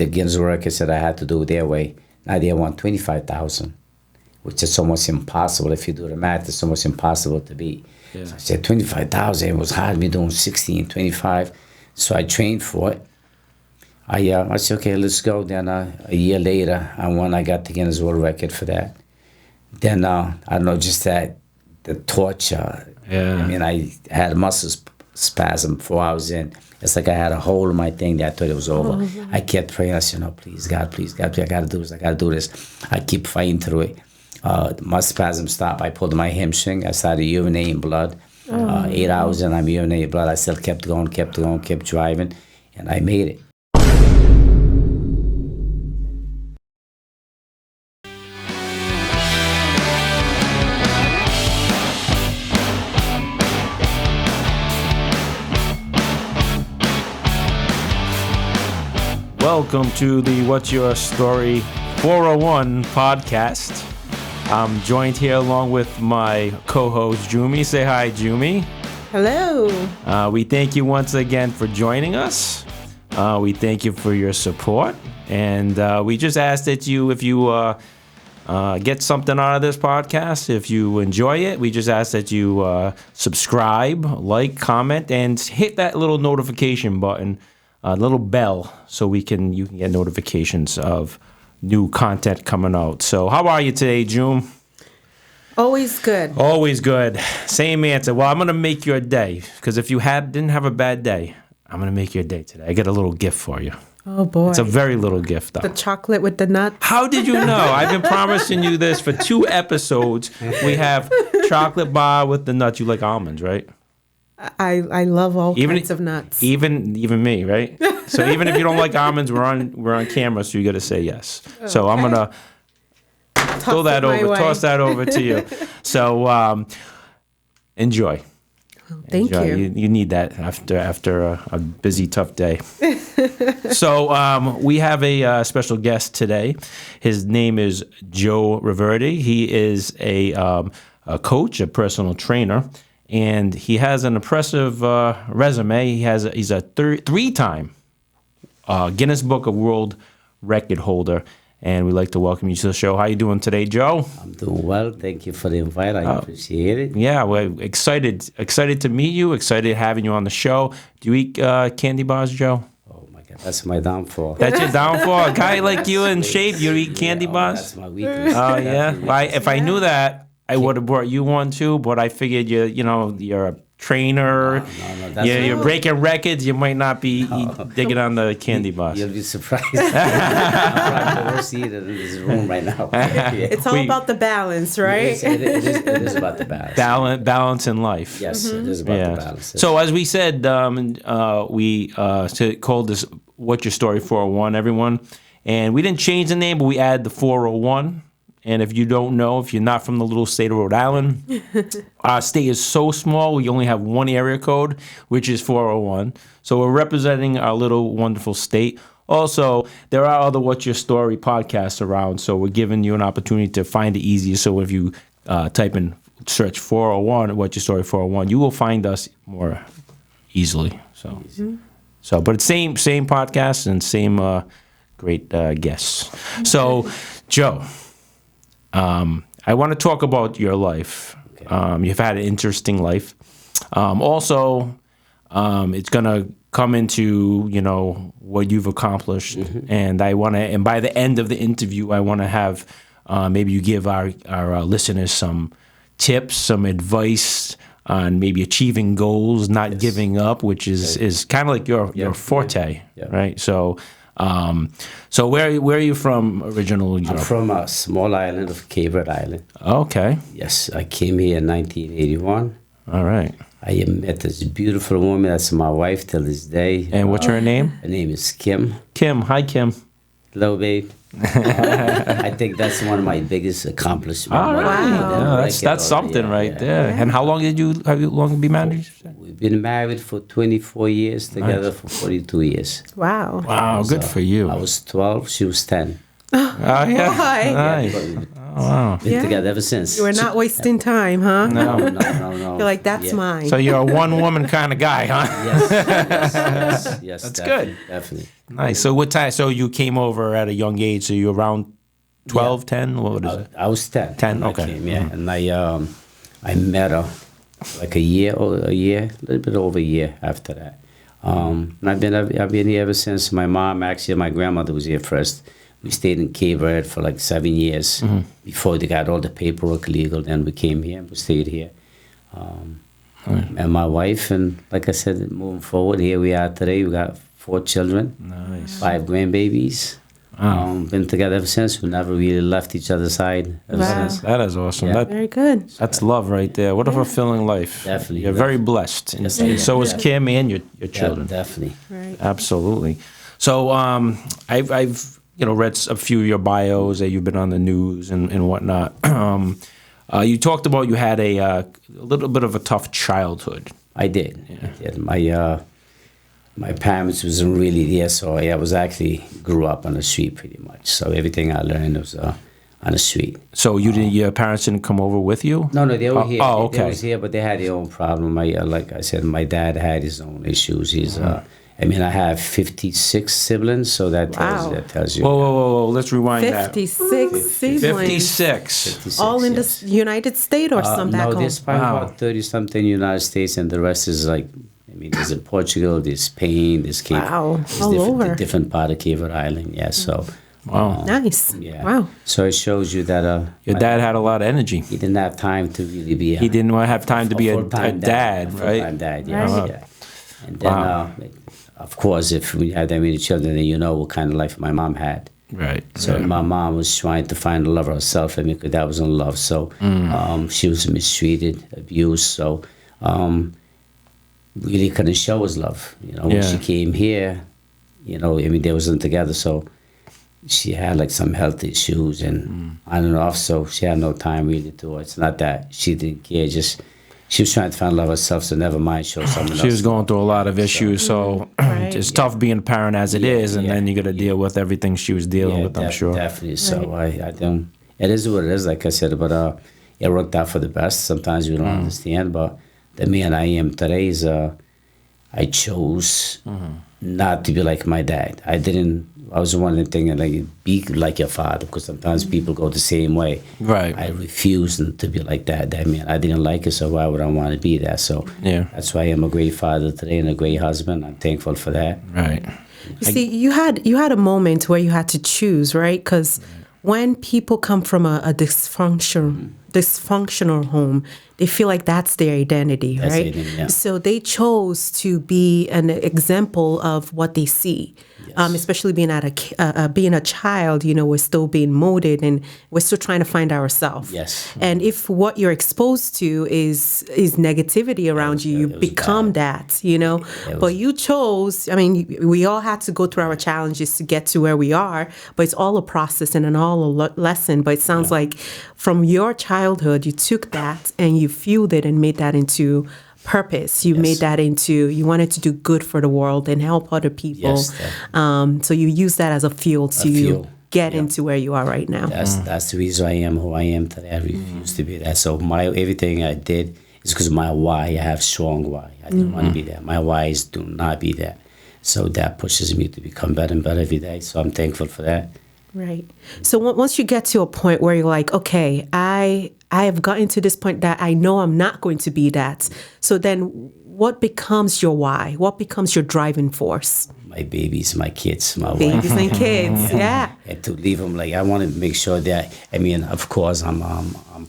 the Guinness World Record said I had to do it their way. Now they want 25,000, which is almost impossible. If you do the math, it's almost impossible to beat. Yeah. So I said 25,000. It was hard me doing 16, 25. So I trained for it. I said, okay, let's go. Then a year later, I won. I got the Guinness World Record for that. Then, I don't know, just that, the torture. Yeah. I mean, I had muscle spasm 4 hours in. It's like I had a hole in my thing that I thought it was over. I kept praying. I said, no, please, God, please, I got to do this. I got to do this. I keep fighting through it. My spasm stopped. I pulled my hamstring. I started urinating blood. 8 hours in, I'm urinating blood. I still kept going, kept driving, and I made it. Welcome to the What's Your Story 401 podcast. I'm joined here along with my co-host, Jumi. Say hi, Jumi. Hello. We thank you once again for joining us. We thank you for your support. And we just ask that if you get something out of this podcast, if you enjoy it, we just ask that you subscribe, like, comment, and hit that little notification button, little bell, so you can get notifications of new content coming out. So how are you today, June? Always good. Always good. Same answer. Well, I'm going to make your day, because if you didn't have a bad day, I'm going to make your day today. I got a little gift for you. Oh, boy. It's a very little gift, though. The chocolate with the nuts. How did you know? I've been promising you this for 2 episodes. We have chocolate bar with the nuts. You like almonds, right? I love all kinds of nuts. Even me, right? So even if you don't like almonds, we're on camera, so you got to say yes. Okay. So I'm gonna toss that over to you. So enjoy. Thank you. You need that after a busy, tough day. So we have a special guest today. His name is Joe Reverde. He is a coach, a personal trainer. And he has an impressive resume. He's a 3-time Guinness Book of World Record holder. And we'd like to welcome you to the show. How you doing today, Joe? I'm doing well. Thank you for the invite. I appreciate it. Yeah, we're excited to meet you. Excited having you on the show. Do you eat candy bars, Joe? Oh my God, that's my downfall. That's your downfall? A guy like you in shape, you eat candy bars? That's my weakness. Oh yeah. If I knew that, I would have brought you one too, but I figured you're a trainer. No, you're breaking records. You might not be digging on the candy bars. You'll be surprised. I'm probably the worst eater in this room right now. It's all about the balance, right? It is about the balance. Balance in life. Yes, it is about the balance. So as we said, we called this "What's Your Story 401," everyone, and we didn't change the name, but we added the 401. And if you don't know, if you're not from the little state of Rhode Island, our state is so small, we only have one area code, which is 401. So we're representing our little wonderful state. Also, there are other What's Your Story podcasts around, so we're giving you an opportunity to find it easier. So if you search 401, What's Your Story 401, you will find us more easily. So, but it's same podcast and same great guests. So, Joe. I want to talk about your life. Okay. You've had an interesting life. Also, it's going to come into, what you've accomplished. Mm-hmm. And by the end of the interview, I want to have, maybe you give our listeners some tips, some advice on maybe achieving goals, not giving up, which is kind of like your forte, right? So where are you from originally? I'm from a small island of Cape Verde Island. Okay. Yes, I came here in 1981. All right. I met this beautiful woman. That's my wife till this day. And what's her name? Her name is Kim. Kim. Hi, Kim. Hello, babe. I think that's one of my biggest accomplishments. All right. Wow. That's something right there. And how long have you been married? We've been married for 24 years, together for 42 years. Wow. Wow, good for you. I was 12, she was 10. Oh, yeah. Why? Nice. Wow. Been together ever since. You were not wasting time, huh? No. No. You're like, that's mine. So you're a one-woman kind of guy, huh? Yes. That's definitely, good. Definitely. Nice. So what time? So you came over at a young age. So you were around 12, 10? What is it? I was 10. 10, when I okay. came, yeah. And I met her like a little bit over a year after that. And I've been here ever since. My mom, actually, my grandmother was here first. We stayed in Cape Verde for like 7 years before they got all the paperwork legal. Then we came here. We stayed here. And my wife, and like I said, moving forward, here we are today. We got 4 children, Nice. 5 grandbabies. Been together ever since. We never really left each other's side ever since. That is awesome. Yeah. Very good. That's love right there. What a fulfilling life. Definitely. You're very blessed. And, Yes, I and am. so is Kim and your children. Definitely. Right. Absolutely. So I've read a few of your bios that you've been on the news and whatnot. You talked about you had a little bit of a tough childhood. I did. My parents wasn't really there, so I was actually grew up on the street pretty much. So everything I learned was on the street. So your parents didn't come over with you? No, they were here. Oh, okay. They was here, but they had their own problem. Like I said, my dad had his own issues. He's I have 56 siblings, so that tells you. Whoa. Let's rewind 56 siblings. 56. All in the United States or some back No, home? there's probably about 30-something United States, and the rest is like, there's in Portugal, there's Spain, there's Cape. Wow, there's all over. different part of Cape Verde Island, yeah, so. Wow. Nice. Yeah. Wow. So it shows you that Your dad had a lot of energy. he didn't have time to really be. He didn't have time to be a full-time dad, right? Full-time dad, yes, Right. yeah. And then, of course, if we had that many children, then you know what kind of life my mom had. Right. So my mom was trying to find the love of herself, and because that wasn't love. So she was mistreated, abused. So really couldn't show us love. When she came here, they wasn't together. So she had like some health issues and on and off. So she had no time really to. It's not that she didn't care. Just she was trying to find love herself. So never mind show someone else. She was going through a lot of issues, so Right. it's tough being a parent as it is, and then you got to deal with everything she was dealing with. I'm sure. Definitely. So I don't. It is what it is, like I said. But it worked out for the best. Sometimes we don't understand, but the man I am today is I chose not to be like my dad. I was one of the things like be like your father, because sometimes people go the same way. Right. I refused to be like that. That man, I didn't like it, so why would I want to be that? So that's why I'm a great father today and a great husband. I'm thankful for that. Right. You see, you had a moment where you had to choose, right? Because when people come from a dysfunctional home, they feel like that's their identity, right? Identity, yeah. So they chose to be an example of what they see. Especially being a child, we're still being molded and we're still trying to find ourselves. Yes. And if what you're exposed to is negativity around you become that, But you chose. We all had to go through our challenges to get to where we are, but it's all a process and all a lesson. But it sounds like from your childhood, you took that and you fueled it and made that into purpose. You made that into, you wanted to do good for the world and help other people. Yes, so you use that as a fuel to get into where you are right now. That's the reason I am who I am today. I refuse to be that. So everything I did is because my why. I have strong why. I didn't want to be that. My why is do not be that. So that pushes me to become better and better every day. So I'm thankful for that. Right. So once you get to a point where you're like, okay, I have gotten to this point that I know I'm not going to be that. So then what becomes your why? What becomes your driving force? My babies, my kids, my Babies wife. and kids, yeah. And to leave them, I want to make sure that, of course, I'm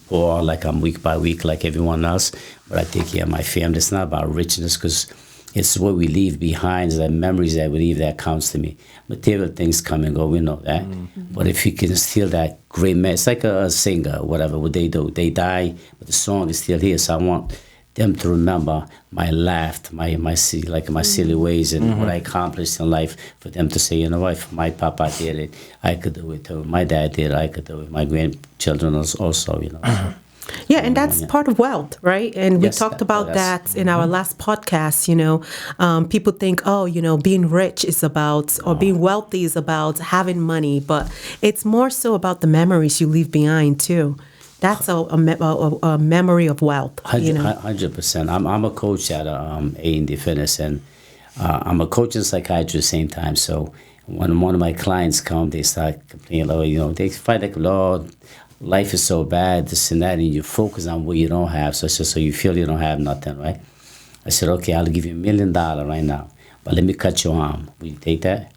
poor, I'm week by week like everyone else, but I take care of my family. It's not about richness, because it's what we leave behind, the memories that we leave that counts to me. Material things come and go, we know that. But if you can steal that great man, it's like a singer, whatever, what they do. They die, but the song is still here. So I want them to remember my laugh, my silly ways and what I accomplished in life, for them to say, if my papa did it, I could do it too. My dad did it, I could do it. My grandchildren also, Yeah, and that's part of wealth, right? And we Yes, talked about that's- that in our last podcast. People think, oh, being rich is about, or being wealthy is about having money, but it's more so about the memories you leave behind too. That's a memory of wealth. 100%. I'm a coach at A&D Fitness, and I'm a coach and psychiatrist at the same time. So when one of my clients come, they start complaining, they find like, Lord, life is so bad, this and that, and you focus on what you don't have. So you feel you don't have nothing, right? I said, okay, I'll give you $1 million right now, but let me cut your arm. Will you take that?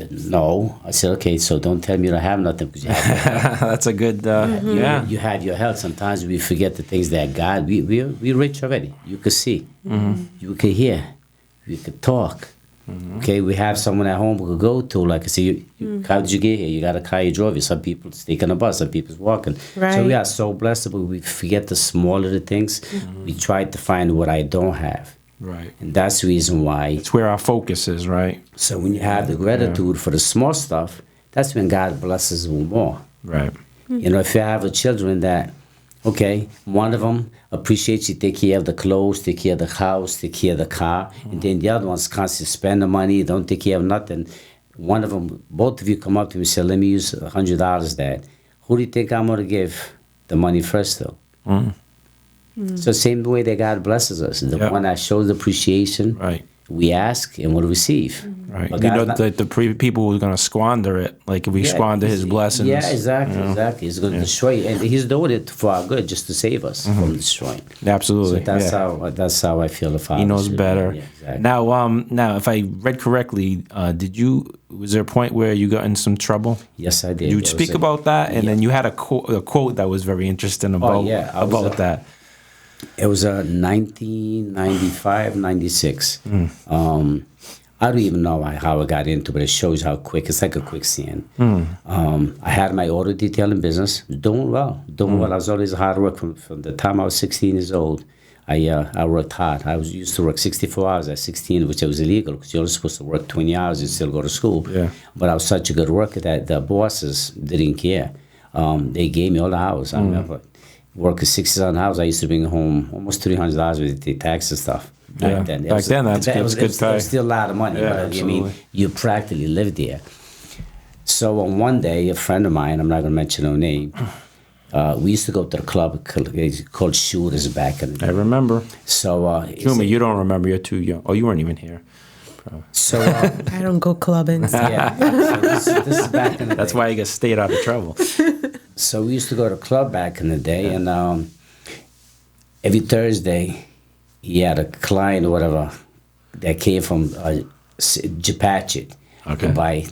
No. I said, okay, so don't tell me you don't have nothing because you have your health. That's a good, yeah. You have your health. Sometimes we forget the things that God, we're rich already. You could see, you could hear, you could talk. Okay, we have someone at home we could go to. Like I say, how did you get here? You got a car, you drove it. Some people taking a bus, some people's walking. Right. So we are so blessed, but we forget the smaller things. We try to find what I don't have. Right. And that's the reason why. It's where our focus is, right? So when you have the gratitude for the small stuff, that's when God blesses you more. Right. If you have a children that, okay, one of them appreciates you, take care of the clothes, take care of the house, take care of the car, and then the other one's constantly spend the money, don't take care of nothing. One of them, both of you come up to me and say, let me use $100, Dad. Who do you think I'm going to give the money first, though? So same way that God blesses us. The one that shows appreciation, right? We ask and we'll receive. Right. But the people who are going to squander it, like if we squander His blessings. Yeah, exactly. He's going to destroy it. And He's doing it for our good, just to save us from destroying. Absolutely. So that's how I feel. He knows better. Yeah, exactly. Now, if I read correctly, was there a point where you got in some trouble? Yes, I did. You speak about that, and then you had a quote that was very interesting about that. It was 1995, 96. I don't even know how I got into it, but it shows how quick. It's like a quicksand. I had my auto detailing business, doing well. I was always hard work from the time I was 16 years old. I worked hard. I used to work 64 hours at 16, which was illegal because you're only supposed to work 20 hours and still go to school. Yeah. But I was such a good worker that the bosses didn't care. They gave me all the hours. I remember working 67 hours. I used to bring home almost $300 with the tax and stuff. Back then, that's good pay. It was still a lot of money. Yeah, but absolutely. you practically lived there. So on one day, a friend of mine, I'm not going to mention her name, we used to go to the club called Shooters back in the day. I remember. So, Juma, you don't remember. You're too young. Oh, you weren't even here. So I don't go clubbing. yeah. So this is back in the That's day. why you get stayed out of trouble. So we used to go to the club back in the day, and every Thursday, he had a client or whatever that came from Japatchit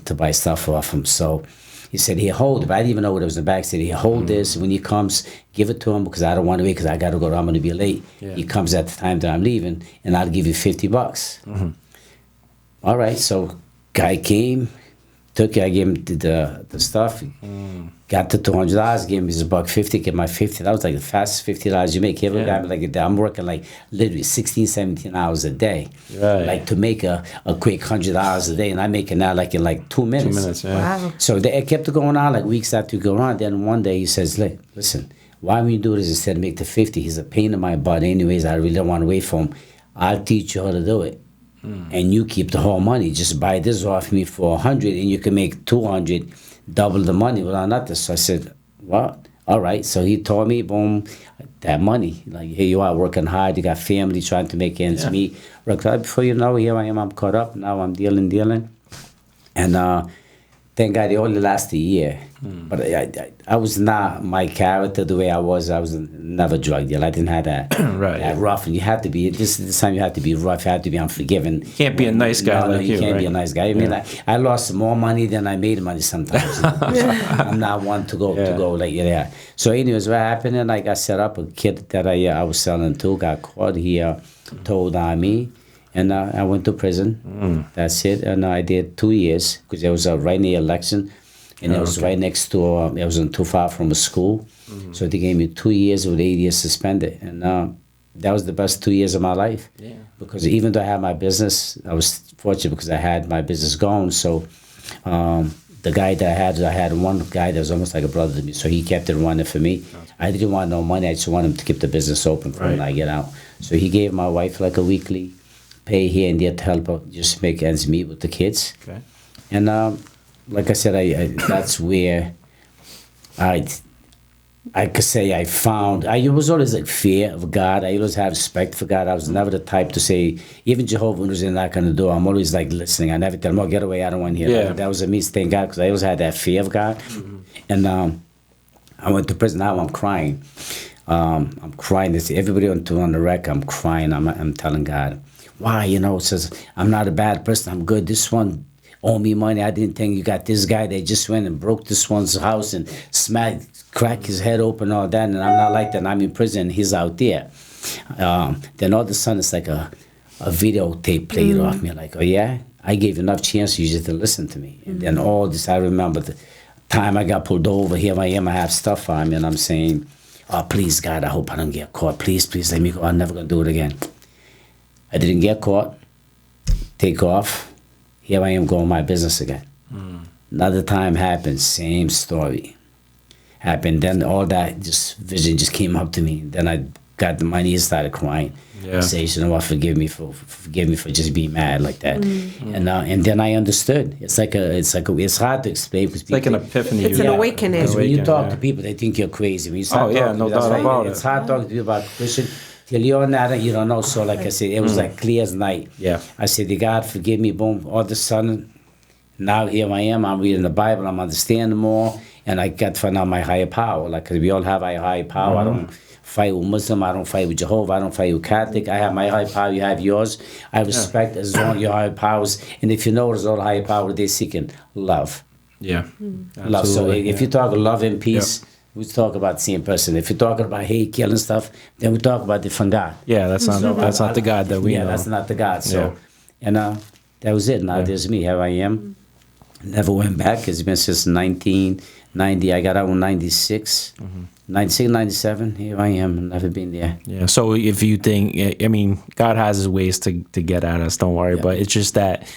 to buy stuff off him. So he said, "Here, hold it." But I didn't even know what it was in the back. He said, "Here, hold this. When he comes, give it to him because I don't want to wait because I got to go. I'm going to be late." Yeah. He comes at the time that I'm leaving, and I'll give you $50. All right. So guy came, took it. I gave him the stuff. Got the $200. Gave him his $150. Get my $50. That was like the fastest $50 you make. Every guy like I'm working like literally 16, 17 hours a day, like to make a quick $100 a day, and I'm making that like in like 2 minutes. 2 minutes. Yeah. Wow. So it kept going on like weeks after going on. Then one day he says, "Listen, why don't you do this instead of make the 50? He's a pain in my butt. Anyways, I really don't want to wait for him. I'll teach you how to do it, and you keep the whole money. Just buy this off me for 100, and you can make 200." Double the money without nothing. So I said, "Well, all right." So he told me, boom, that money. Like, here you are working hard. You got family trying to make ends meet. Before you know, here I am. I'm caught up. Now I'm dealing. And thank God it only lasted a year. But I was not my character the way I was. I was never drug dealer. I didn't have that, that rough. And you have to be, this time you have to be rough. You have to be unforgiving. You can't be a nice guy like you, can't be a nice guy. I mean, I lost more money than I made money sometimes. I'm not one to go like that. So anyways, what happened, and I got set up. A kid that I was selling to got caught. He told on me. And I went to prison. That's it. And I did 2 years because it was right in the election. And it was right next to, it wasn't too far from a school. So they gave me 2 years with 8 years suspended. And that was the best 2 years of my life. Yeah. Because even though I had my business, I was fortunate because I had my business going. So the guy that I had one guy that was almost like a brother to me, so he kept it running for me. I didn't want no money. I just wanted him to keep the business open for when I get out. So he gave my wife like a weekly pay here and there to help out, just make ends meet with the kids. Okay. And like I said, I that's where I could say I found. I was always like fear of God. I always have respect for God. I was never the type to say, even Jehovah was in that kind of door. I'm always like listening. I never tell them, "Oh, get away! I don't want to hear that." That was a me thank God, because I always had that fear of God. And I went to prison. Now I'm crying. I'm crying. This everybody on the wreck. I'm crying. I'm telling God, why? It says I'm not a bad person. I'm good. This one owe me money. I didn't think you got this guy. They just went and broke this one's house and cracked his head open, all that. And I'm not like that. I'm in prison. He's out there. Then all of a sudden, it's like a videotape played off me. Like, oh yeah, I gave enough chance you just to listen to me. And then all this, I remember the time I got pulled over. Here I am. I have stuff on me, and I'm saying, "Oh, please, God, I hope I don't get caught. Please, let me go. I'm never gonna do it again." I didn't get caught. Take off. Here I am going my business again. Another time happened, same story. Happened. Then all that vision just came up to me. Then I got on my knees, started crying. Yeah. Say, you know what, forgive me for just being mad like that. And then I understood. It's hard to explain. It's like an epiphany. It's an awakening. Because when you talk to people, they think you're crazy. When you start talking to no people, doubt about it. It's hard talking to people about Christian. Till you're not, you don't know. So like I said, it was like clear as night. Yeah. I said, God, forgive me. Boom. All of a sudden, now here I am. I'm reading the Bible. I'm understanding more. And I got to find out my higher power. Like, cause we all have our higher power. I don't fight with Muslim. I don't fight with Jehovah. I don't fight with Catholic. I have my higher power. You have yours. I respect as long your higher powers. And if you know there's all higher power, they're seeking love. Yeah. Love. So if you talk love and peace, we talk about the same person. If you're talking about hate, killing stuff, then we talk about different God. Yeah, that's not the God that we know. Yeah, that's not the God. So, and that was it. Now there's me. Here I am. Never went back. It's been since 1990. I got out in 96. 96, 97. Here I am. Never been there. Yeah. So if you think, I mean, God has his ways to get at us. Don't worry. But it's just that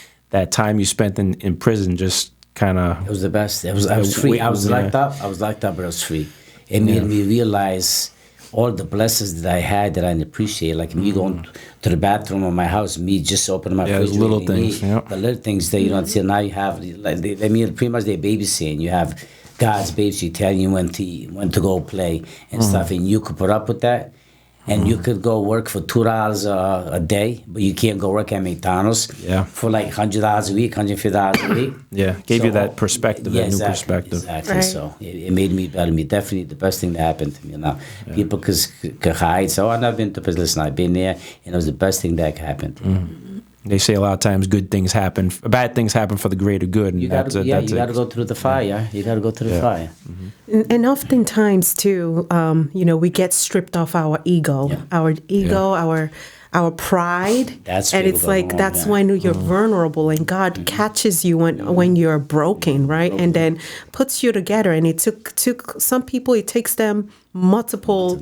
time you spent in prison just kind of. It was the best. I was free. I was locked up. But I was free. It made me realize all the blessings that I had that I didn't appreciate. Like me going to the bathroom of my house, me just opening my fridge. Little things. The little things that you don't see. Now you have, like, pretty much they're babysitting. You have God's babysitting, telling you when to eat, when to go play and stuff. And you could put up with that. And you could go work for $2 a day, but you can't go work at McDonald's for like $100 a week, $150 a week. Yeah, gave you that perspective, that new perspective. Exactly. Right. So it made me better. Definitely the best thing that happened to me. Now people could hide. So I've never been to prison. Listen, I've been there, and it was the best thing that happened to me. They say a lot of times bad things happen for the greater good. And you got to go through the fire. You got to go through the fire. And oftentimes too, we get stripped off our ego, our pride. That's and it's like that's when you're vulnerable, and God catches you when you're broken, right? And then puts you together. And it took some people. It takes them multiple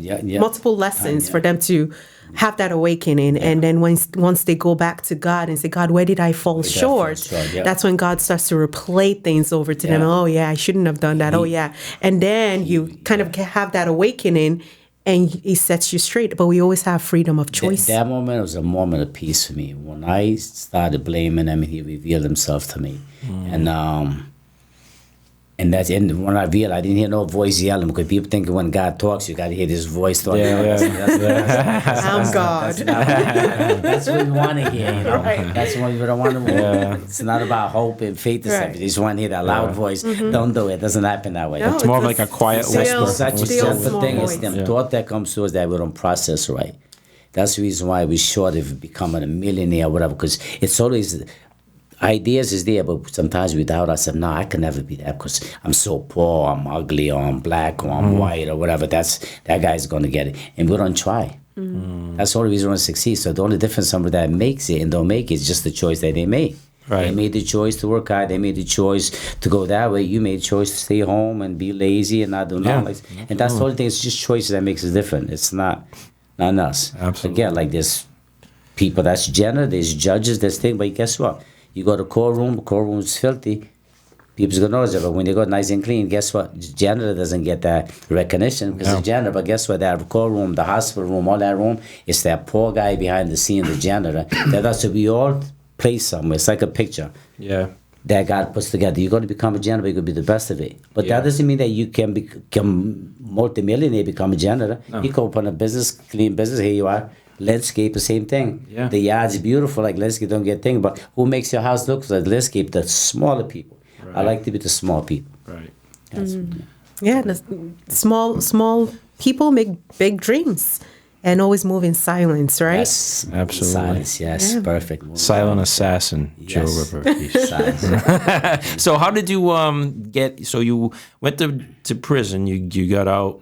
lessons for them to have that awakening. And then once they go back to God and say, God, where did I fall short? That's when God starts to replay things over to them. Oh yeah, I shouldn't have done that. Oh yeah. And then you kind of have that awakening, and he sets you straight. But we always have freedom of choice. That moment was a moment of peace for me. When I started blaming him, he revealed himself to me. And when I realized, I didn't hear no voice yelling, because people think when God talks, you got to hear this voice talking. I'm God. That's what we want to hear, Right. That's what we don't want to hear. It's not about hope and faith and stuff. You just want to hear that loud voice. Don't do it. It doesn't happen that way. No, it's more of like a quiet whisper. Such a simple thing. It's the thought that comes to us that we don't process right. That's the reason why we're short of becoming a millionaire or whatever, because it's always... Ideas is there, but sometimes we doubt ourselves. No, I can never be that because I'm so poor, I'm ugly, or I'm black, or I'm white, or whatever. That guy's going to get it. And we don't try. That's the only reason we don't succeed. So the only difference somebody that makes it and don't make it is just the choice that they made. Right. They made the choice to work hard. They made the choice to go that way. You made the choice to stay home and be lazy and not do nothing. And that's the only thing. It's just choices that makes it different. It's not us. Absolutely. Again, like there's people that's gender, there's judges, there's things. But guess what? You go to courtroom is filthy. people's gonna notice it. But when they go nice and clean, guess what? The janitor doesn't get that recognition because the janitor. But guess what? That call room, the hospital room, all that room, it's that poor guy behind the scene, the janitor. That has to be all placed somewhere. It's like a picture. Yeah. That God puts together. You're going to become a janitor, you're going to be the best of it. But that doesn't mean that you can become multimillionaire, become a janitor. No. You can open a business, clean business, here you are. Landscape, the same thing. Yeah. The yard's beautiful, like landscape, don't get things. But who makes your house look like landscape? The smaller people. Right. I like to be the small people. Right. Yeah, the small people make big dreams. And always move in silence, right? Yes, absolutely. Silence, yes, perfect. Silent assassin, Joe Rivers. So how did you get? So you went to prison. You got out.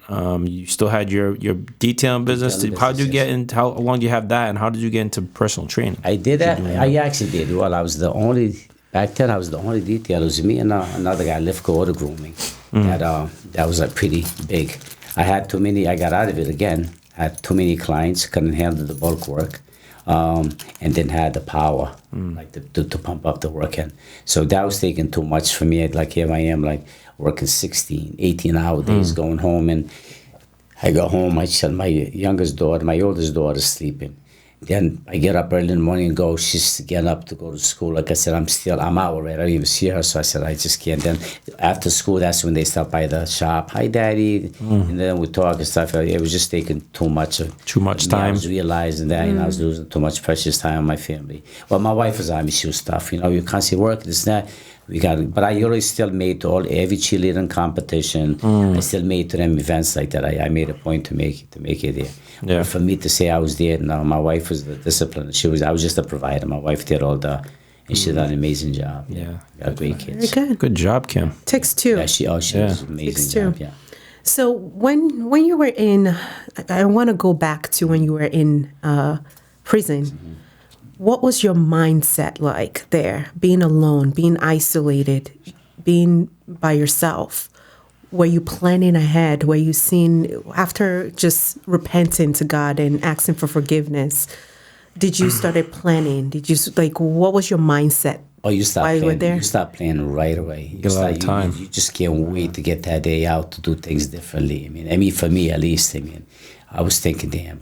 You still had your detailing business. How did you get into? How long do you have that? And how did you get into personal training? I did that. I actually did. Well, I was the only. Back then, I was the only detailer. It was me and another guy, Lifco Auto Grooming. That was pretty big. I had too many. I got out of it again. Had too many clients, couldn't handle the bulk work, and didn't have the power like to pump up the work. And so that was taking too much for me. Like here I am, like working 16, 18-hour days, going home. And I go home, my youngest daughter, my oldest daughter is sleeping. Then I get up early in the morning and go. She's getting up to go to school. Like I said, I'm out already. I don't even see her. So I said, I just can't. Then after school, that's when they stop by the shop. Hi, Daddy. And then we talk and stuff. It was just taking too much time. I was realizing that, I was losing too much precious time on my family. Well, my wife was on me. She was tough. You can't see work, this and that. But I always still made to every cheerleading competition. I still made to them events like that. I made a point to make it there. Yeah. For me to say I was there, no, my wife was the discipline. I was just a provider. My wife did all the, and she did an amazing job. Yeah, got great kids. Very good. Good job, Kim. Takes two. Yeah, she does an amazing job. Yeah. So when you were in, I want to go back to when you were in prison. What was your mindset like there, being alone, being isolated, being by yourself? Were you planning ahead? Were you seeing, after just repenting to God and asking for forgiveness, did you started planning? Did you, what was your mindset? Oh, you start planning. You start planning right away. You get a lot of time. You just can't wait to get that day out to do things differently. I mean, for me at least, I was thinking, damn,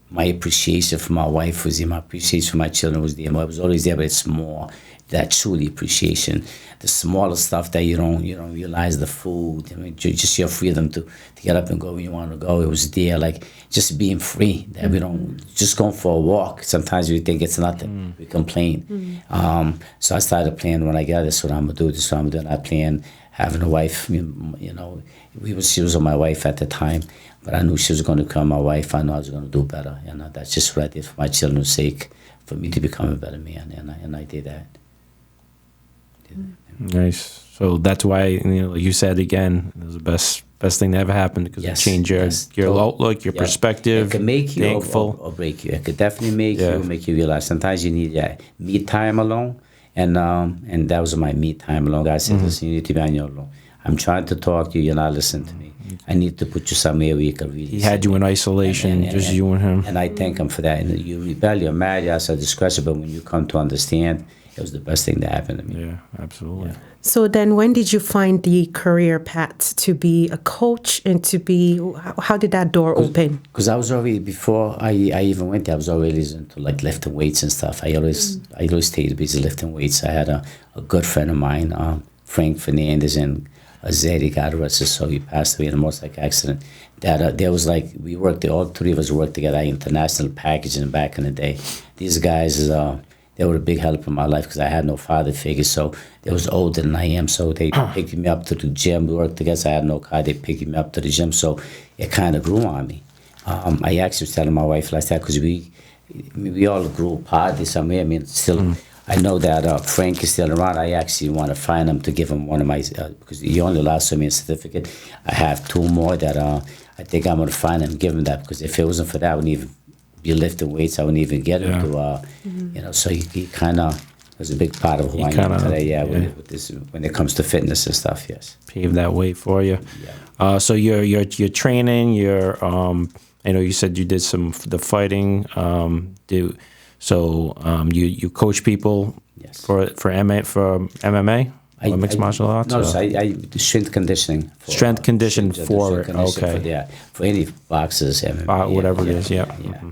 my appreciation for my wife was there, my appreciation for my children was there. I was always there, but it's more that truly appreciation. The smaller stuff that you don't realize, the food, just your freedom to get up and go when you want to go. It was there, like just being free. That we don't just going for a walk. Sometimes we think it's nothing. We complain. So I started planning when I got this, what I'm gonna do. This is what I'm doing. I planned having a wife. She was my wife at the time, but I knew she was going to become my wife. I knew I was going to do better. That's just what I did for my children's sake, for me to become a better man, and I did that. Nice. So that's why, like you said again, it was the best thing that ever happened because it changed your outlook, your perspective. It can make you thankful. or break you. It could definitely make you realize. Sometimes you need me time alone, and that was my me time alone. God said, listen, you need to be on your own. I'm trying to talk to you, you're not listening to me. I need to put you somewhere where you can really. He had you in isolation, just you and him. And I thank him for that. And you rebel, you're mad, you ask a discretion, but when you come to understand, it was the best thing that happened to me. Yeah, absolutely. Yeah. So then when did you find the career path to be a coach and to be, how did that door open? Because I was already, before I even went there, I was already into like lifting weights and stuff. I always stayed busy lifting weights. I had a good friend of mine, Frank Fernandez, and Zeddy, God rest his soul, he passed away in a motorcycle accident. That there was like, we worked, all three of us worked together, international packaging back in the day. These guys, they were a big help in my life because I had no father figure. So they was older than I am. So they picked me up to the gym. We worked together. So I had no car. They picked me up to the gym. So it kind of grew on me. I actually was telling my wife last time because we all grew apart somewhere. Still, I know that Frank is still around. I actually want to find him to give him one of my, because he only lost me a certificate. I have two more that I think I'm going to find him and give him that, because if it wasn't for that, I wouldn't even be lifting weights. I wouldn't even get him to, so he kind of was a big part of who I am today, with this, when it comes to fitness and stuff, yes. Paved that way for you. Yeah. So you're training, I know you said you did the fighting, you coach people for MMA? mixed martial arts? No, or? so I do strength conditioning. Strength conditioning for it. For any boxers. Whatever it is, yeah. Mm-hmm.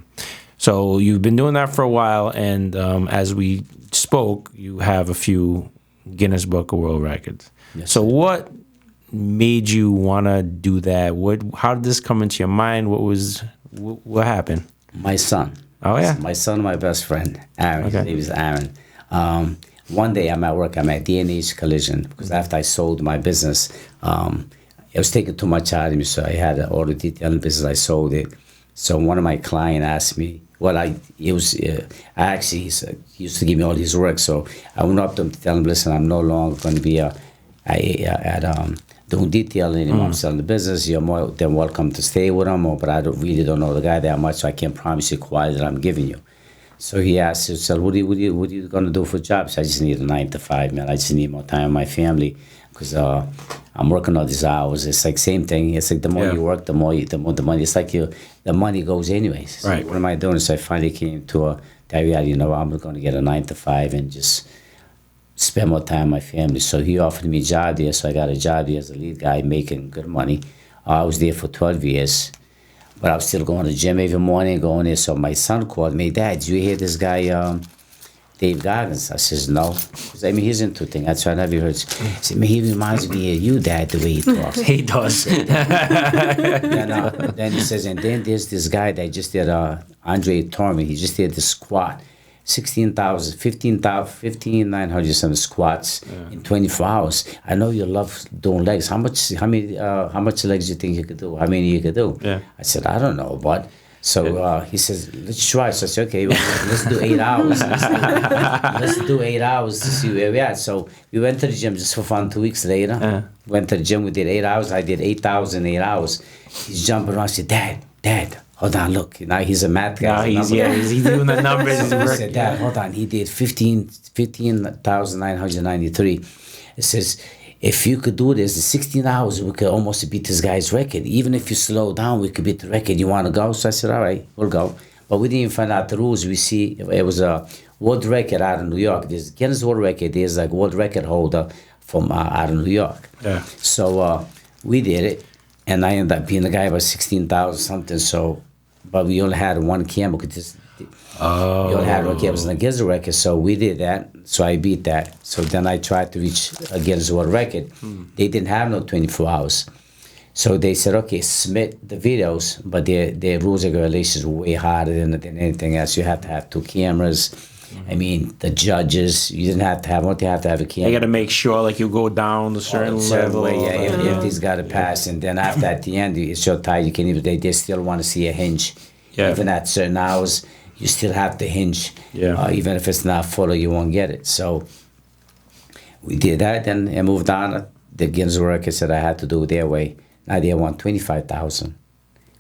So you've been doing that for a while, and as we spoke, you have a few Guinness Book of World Records. Yes, so what made you want to do that? How did this come into your mind? What happened? My son. Oh, yeah. My son, my best friend, Aaron. Okay. His name is Aaron. One day I'm at work, I'm at D&H Collision, because after I sold my business, it was taking too much out of me, so I had all the detailing business, I sold it. So one of my clients asked me, he used to give me all his work, so I went up to him to tell him, listen, I'm no longer going to be doing detailing anymore. I'm selling the business. You're more than welcome to stay with him, but I really don't know the guy that much, so I can't promise you quality that I'm giving you. So he asked, he said, what are you going to do for jobs? I just need a 9 to 5, man. I just need more time with my family, because I'm working all these hours. It's like same thing. It's like the more you work, the more the money. It's like the money goes anyways. So right. What am I doing? So I finally came to that reality, I'm going to get a 9 to 5 and just spend more time with my family. So he offered me a job there, so I got a job there as a lead guy, making good money. I was there for 12 years. But I was still going to the gym every morning, going there. So my son called me, Dad, did you hear this guy, Dave Goggins? I says, no. He's into things. That's why I never heard. He said, he reminds me of you, Dad, the way he talks. He does. Then he says, and then there's this guy that just did, Andre Torme. He just did the squat. 15,900 some squats in 24 hours. I know you love doing legs. How much legs do you think you could do? How many you could do? Yeah. I said, I don't know, but so he says, let's try. So I said, okay, let's do 8 hours. Let's do 8 hours to see where we're at. So we went to the gym just for fun. 2 weeks later, went to the gym. We did 8 hours. I did 8,000 8 hours. He's jumping around. I said, Dad. Hold on, look. Now he's a math guy. Now he's doing the numbers. He said, Dad, hold on. He did 15,993. It says, if you could do this in 16 hours, we could almost beat this guy's record. Even if you slow down, we could beat the record. You want to go? So I said, all right, we'll go. But we didn't even find out the rules. We see it was a world record out of New York. There's Guinness World Record. There's like world record holder from out of New York. Yeah. So we did it. And I ended up being the guy about 16,000 something. So, but we only had one camera. We only had one camera on the Guinness record. So we did that. So I beat that. So then I tried to reach a Guinness World Record. They didn't have no 24 hours. So they said, okay, submit the videos, but their rules and regulations were way harder than anything else. You have to have 2 cameras. The judges, you didn't have to have, what they have to have a camera. You got to make sure, like, you go down a certain level. Way, if these got to pass, and then after at the end, it's so tight you can even. They still want to see a hinge. Yeah. Even at certain hours, you still have to hinge. Yeah. Even if it's not full, you won't get it. So we did that, and I moved on. The Guinness record said I had to do it their way. Now they want 25,000,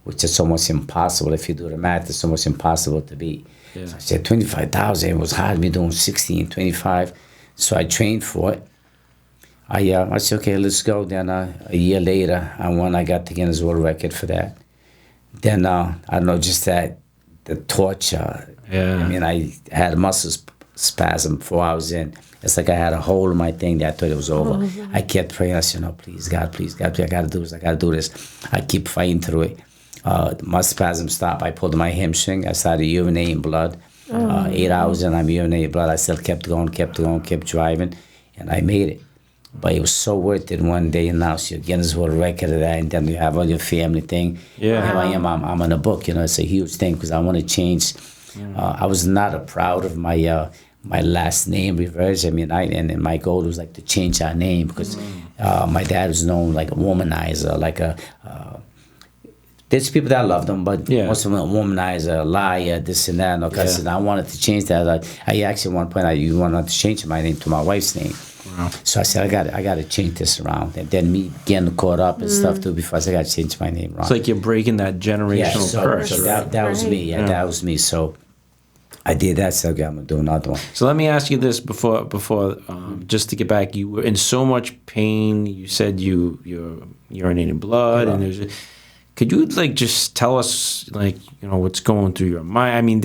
which is almost impossible. If you do the math, it's almost impossible to beat. Yeah. So I said 25,000. It was hard me doing 16, 25. So I trained for it. I said, okay, let's go. Then a year later, I got the Guinness World Record for that. Then, I don't know, just that, the torture. I had a muscle spasm 4 hours in. It's like I had a hole in my thing that I thought it was over. I kept praying. I said, no, please, God, I got to do this. I keep fighting through it. My spasm stopped. I pulled my hamstring. I started urinating blood. 8 hours in, I'm urinating blood. I still kept going, kept driving, and I made it. But it was so worth it. One day you announce your Guinness World Record of that, and then you have all your family thing. Yeah. Here I am. I'm in a book. It's a huge thing because I want to change. I was not proud of my my last name, Reverdes. And my goal was like to change our name because my dad was known like a womanizer, like a. There's people that loved him, but most of them a womanizer, a liar, this and that. And I wanted to change that. I actually at one point you wanted to change my name to my wife's name. Wow. So I said I got to change this around. And then me getting caught up and stuff too before I said I got to change my name around. It's like you're breaking that generational curse. So that was me. That was me. So I did that. So okay, I'm gonna do another one. So let me ask you this before just to get back. You were in so much pain. You said you're urinating blood, and there's. Could you like just tell us what's going through your mind?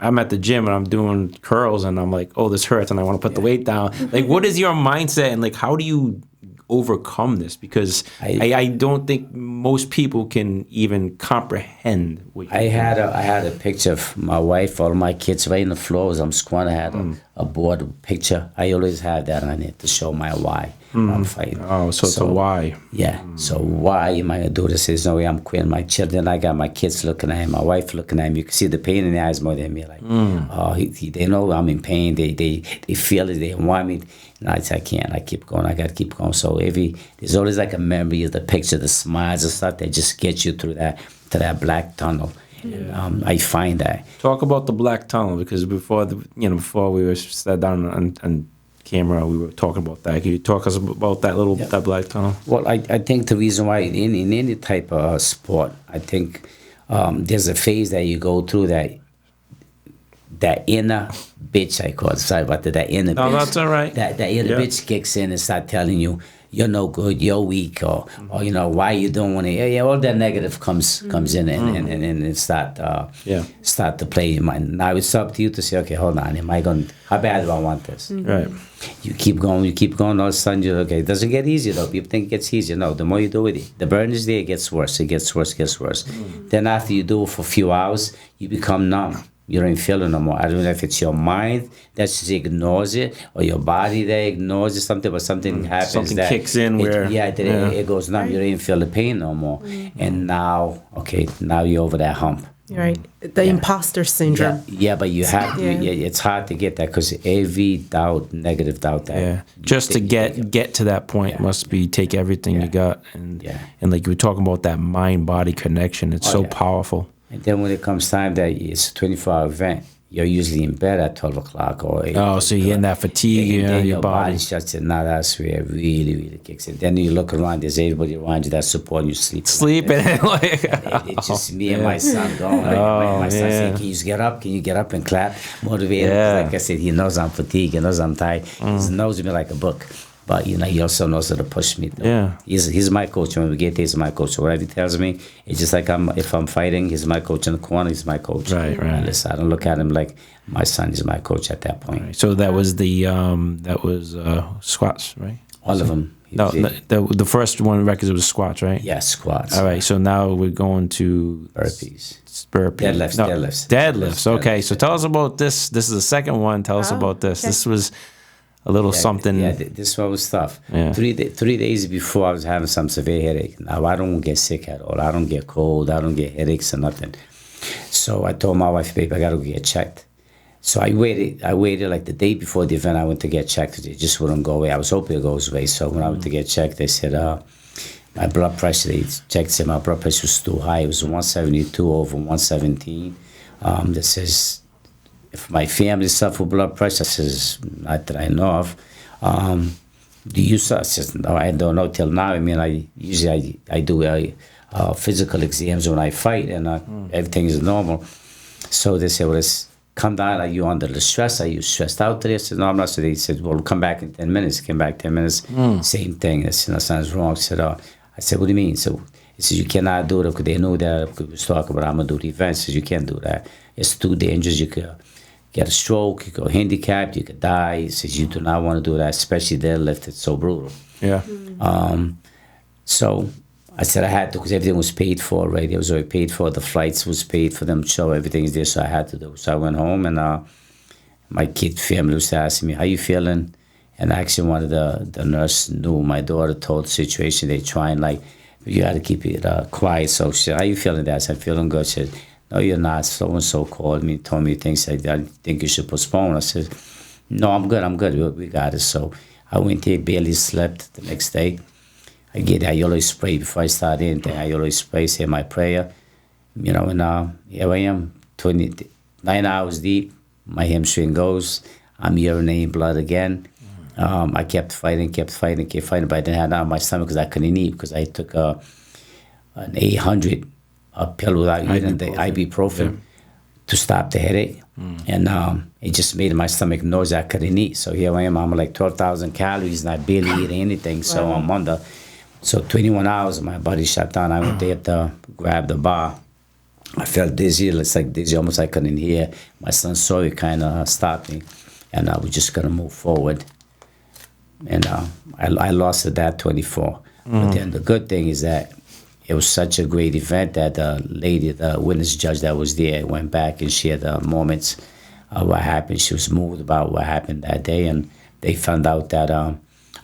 I I'm at the gym and I'm doing curls and I'm like, oh, this hurts and I want to put the weight down. Like, what is your mindset and like, how do you overcome this? Because I don't think most people can even comprehend what I had a picture of my wife, all my kids right in the floor as I'm squatting. I had a board picture. I always have that on it to show my why I'm fighting. Oh, so it's a why. Yeah. So why am I gonna do this? There's no way I'm quitting. My children, I got my kids looking at him, my wife looking at him. You can see the pain in their eyes more than me. Like, oh, they know I'm in pain. They feel it. They want me. And I say, I can't. I keep going. I got to keep going. So there's always like a memory of the picture, the smiles and stuff that just gets you through that black tunnel. And, I find that. Talk about the black tunnel, because before we were sat down on camera, we were talking about that. Can you talk us about that black tunnel? Well, I think the reason why in any type of sport, I think there's a phase that you go through that inner bitch, I call it. Sorry about that inner bitch. No, that's all right. That inner bitch kicks in and start telling you, you're no good, you're weak, or why you don't want to. Yeah, all that negative comes in and start to play your mind. Now it's up to you to say, okay, hold on, how bad do I want this? Right. You keep going, all of a sudden you're okay. It doesn't get easier though. People think it gets easier. No, the more you do it, the burn is there, it gets worse. Then after you do it for a few hours, you become numb. You don't feel it no more. I don't know if it's your mind that just ignores it or your body that ignores it, something, but something happens. Something kicks in it goes numb. You don't even feel the pain no more. And now you're over that hump. Right. The imposter syndrome. Yeah, but you have it's hard to get that because every negative doubt just to get to that point must be take everything you got and like you were talking about that mind-body connection. It's so powerful. And then when it comes time that it's a 24-hour event, you're usually in bed at 12 o'clock or 8 so you're in that fatigue in your body. Shuts in. Now that's where it really, really kicks in. Then you look around, there's everybody around you that's supporting you sleep. Sleeping. It's just me and my son going. My son saying, can you get up and clap? Motivated. Like I said, he knows I'm fatigued. He knows I'm tired. He knows me like a book. But, he also knows how to push me. Yeah. He's my coach. When we get there, he's my coach. So whatever he tells me, it's just like if I'm fighting, he's my coach in the corner, he's my coach. Right. Listen, I don't look at him like my son is my coach at that point. Right. So that was squats, right? All of them. No, the first one records was squats, right? Yes, squats. All right, so now we're going to burpees. Deadlifts. Okay, so tell us about this. This is the second one. Tell us about this. Okay. This was a little something. Yeah, this one was tough. Yeah. 3 days before, I was having some severe headache. Now, I don't get sick at all. I don't get cold. I don't get headaches or nothing. So I told my wife, babe, I got to go get checked. So I waited like the day before the event. I went to get checked. It just wouldn't go away. I was hoping it goes away. So when I went to get checked, they said my blood pressure, they checked, said my blood pressure was too high. It was 172 over 117. That says, if my family suffer blood pressure, I says, not that I know of. Do you suffer? I says, no, I don't know till now. I mean, I usually do physical exams when I fight, and everything is normal. So they said, well, it's come down. Are you under the stress? Are you stressed out today? I said, no, I'm not. So they said, well, come back in 10 minutes. Came back 10 minutes. Same thing. I said, something's wrong. I said, what do you mean? So he said, you cannot do it because they knew that we was talking about I'm going to do the event. He said, you can't do that. It's too dangerous. You could get a stroke. You could go handicapped. You could die. He says, you do not want to do that, especially deadlift. It's so brutal. Yeah. So I said I had to because everything was paid for already. It was already paid for. The flights was paid for them. So everything's there. So I had to do. So I went home and my kid family was asking me, how you feeling? And actually one of the nurse knew my daughter told the situation. They trying like, you got to keep it quiet. So she said, how you feeling? Dad? I said, feeling good. She said, no, you're not. So-and-so called me, told me things like that. I think you should postpone. I said, no, I'm good. We got it. So I went there, barely slept the next day. I get the ayolo spray before I start anything. Ayolo spray, say my prayer. And here I am, 29 hours deep. My hamstring goes. I'm urinating blood again. I kept fighting, but I didn't have that on my stomach because I couldn't eat because I took an 800 pill without eating the ibuprofen to stop the headache. And it just made my stomach noise. I couldn't eat. So here I am. I'm like 12,000 calories and I barely eating anything. So I'm under. So 21 hours, my body shut down. I went there to grab the bar. I felt dizzy. It's like dizzy, almost I couldn't hear. My son saw it, kind of stopped me, and we're just gonna move forward. And I lost at that 24. But then the good thing is that it was such a great event that the lady, the witness judge that was there, went back and shared the moments of what happened. She was moved about what happened that day, and they found out that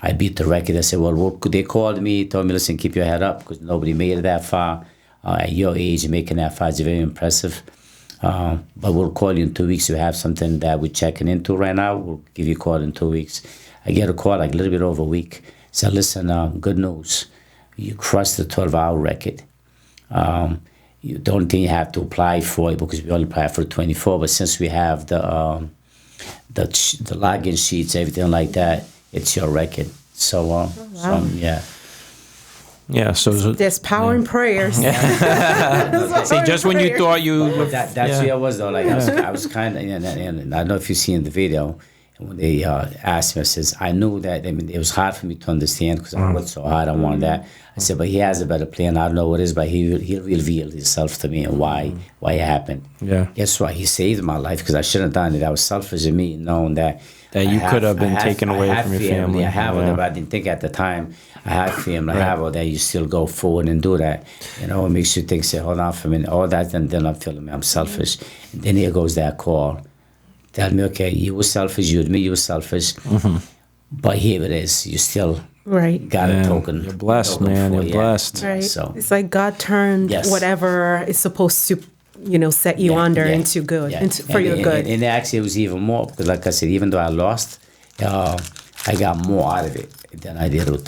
I beat the record. I said, well, they called me, told me, listen, keep your head up, because nobody made it that far. At your age, making that far is very impressive. But we'll call you in 2 weeks. We have something that we're checking into right now. We'll give you a call in 2 weeks. I get a call like a little bit over a week. Said, listen, good news. You crushed the 12-hour record. The only thing you have to apply for it, because we only apply for 24, but since we have the login sheets, everything like that, it's your record. So, wow. Yeah. Yeah, so there's power in prayers. See, just when you thought you, that's where I was though. Like I was kind of, and I don't know if you see in the video, when they asked me, I says, I knew that. I mean, it was hard for me to understand because I worked so hard. I wanted that. I said, but he has a better plan. I don't know what it is, but he'll reveal himself to me and why it happened. Yeah. Guess what? He saved my life because I shouldn't have done it. That was selfish of me, knowing that you could have been taken away from your family. I have all that, but I didn't think at the time. I have family. I have all that. You still go forward and do that. You know, it makes you think, say, hold on for a minute, all that, and then I'm feeling I'm selfish. And then here goes that call. Tell me, okay, you were selfish, you admit you were selfish, but here it is. You still got a token. You're blessed, man. You're blessed. Right. So it's like God turned whatever is supposed to, set you under into good, for your good. And actually, it was even more because, like I said, even though I lost, I got more out of it than I did with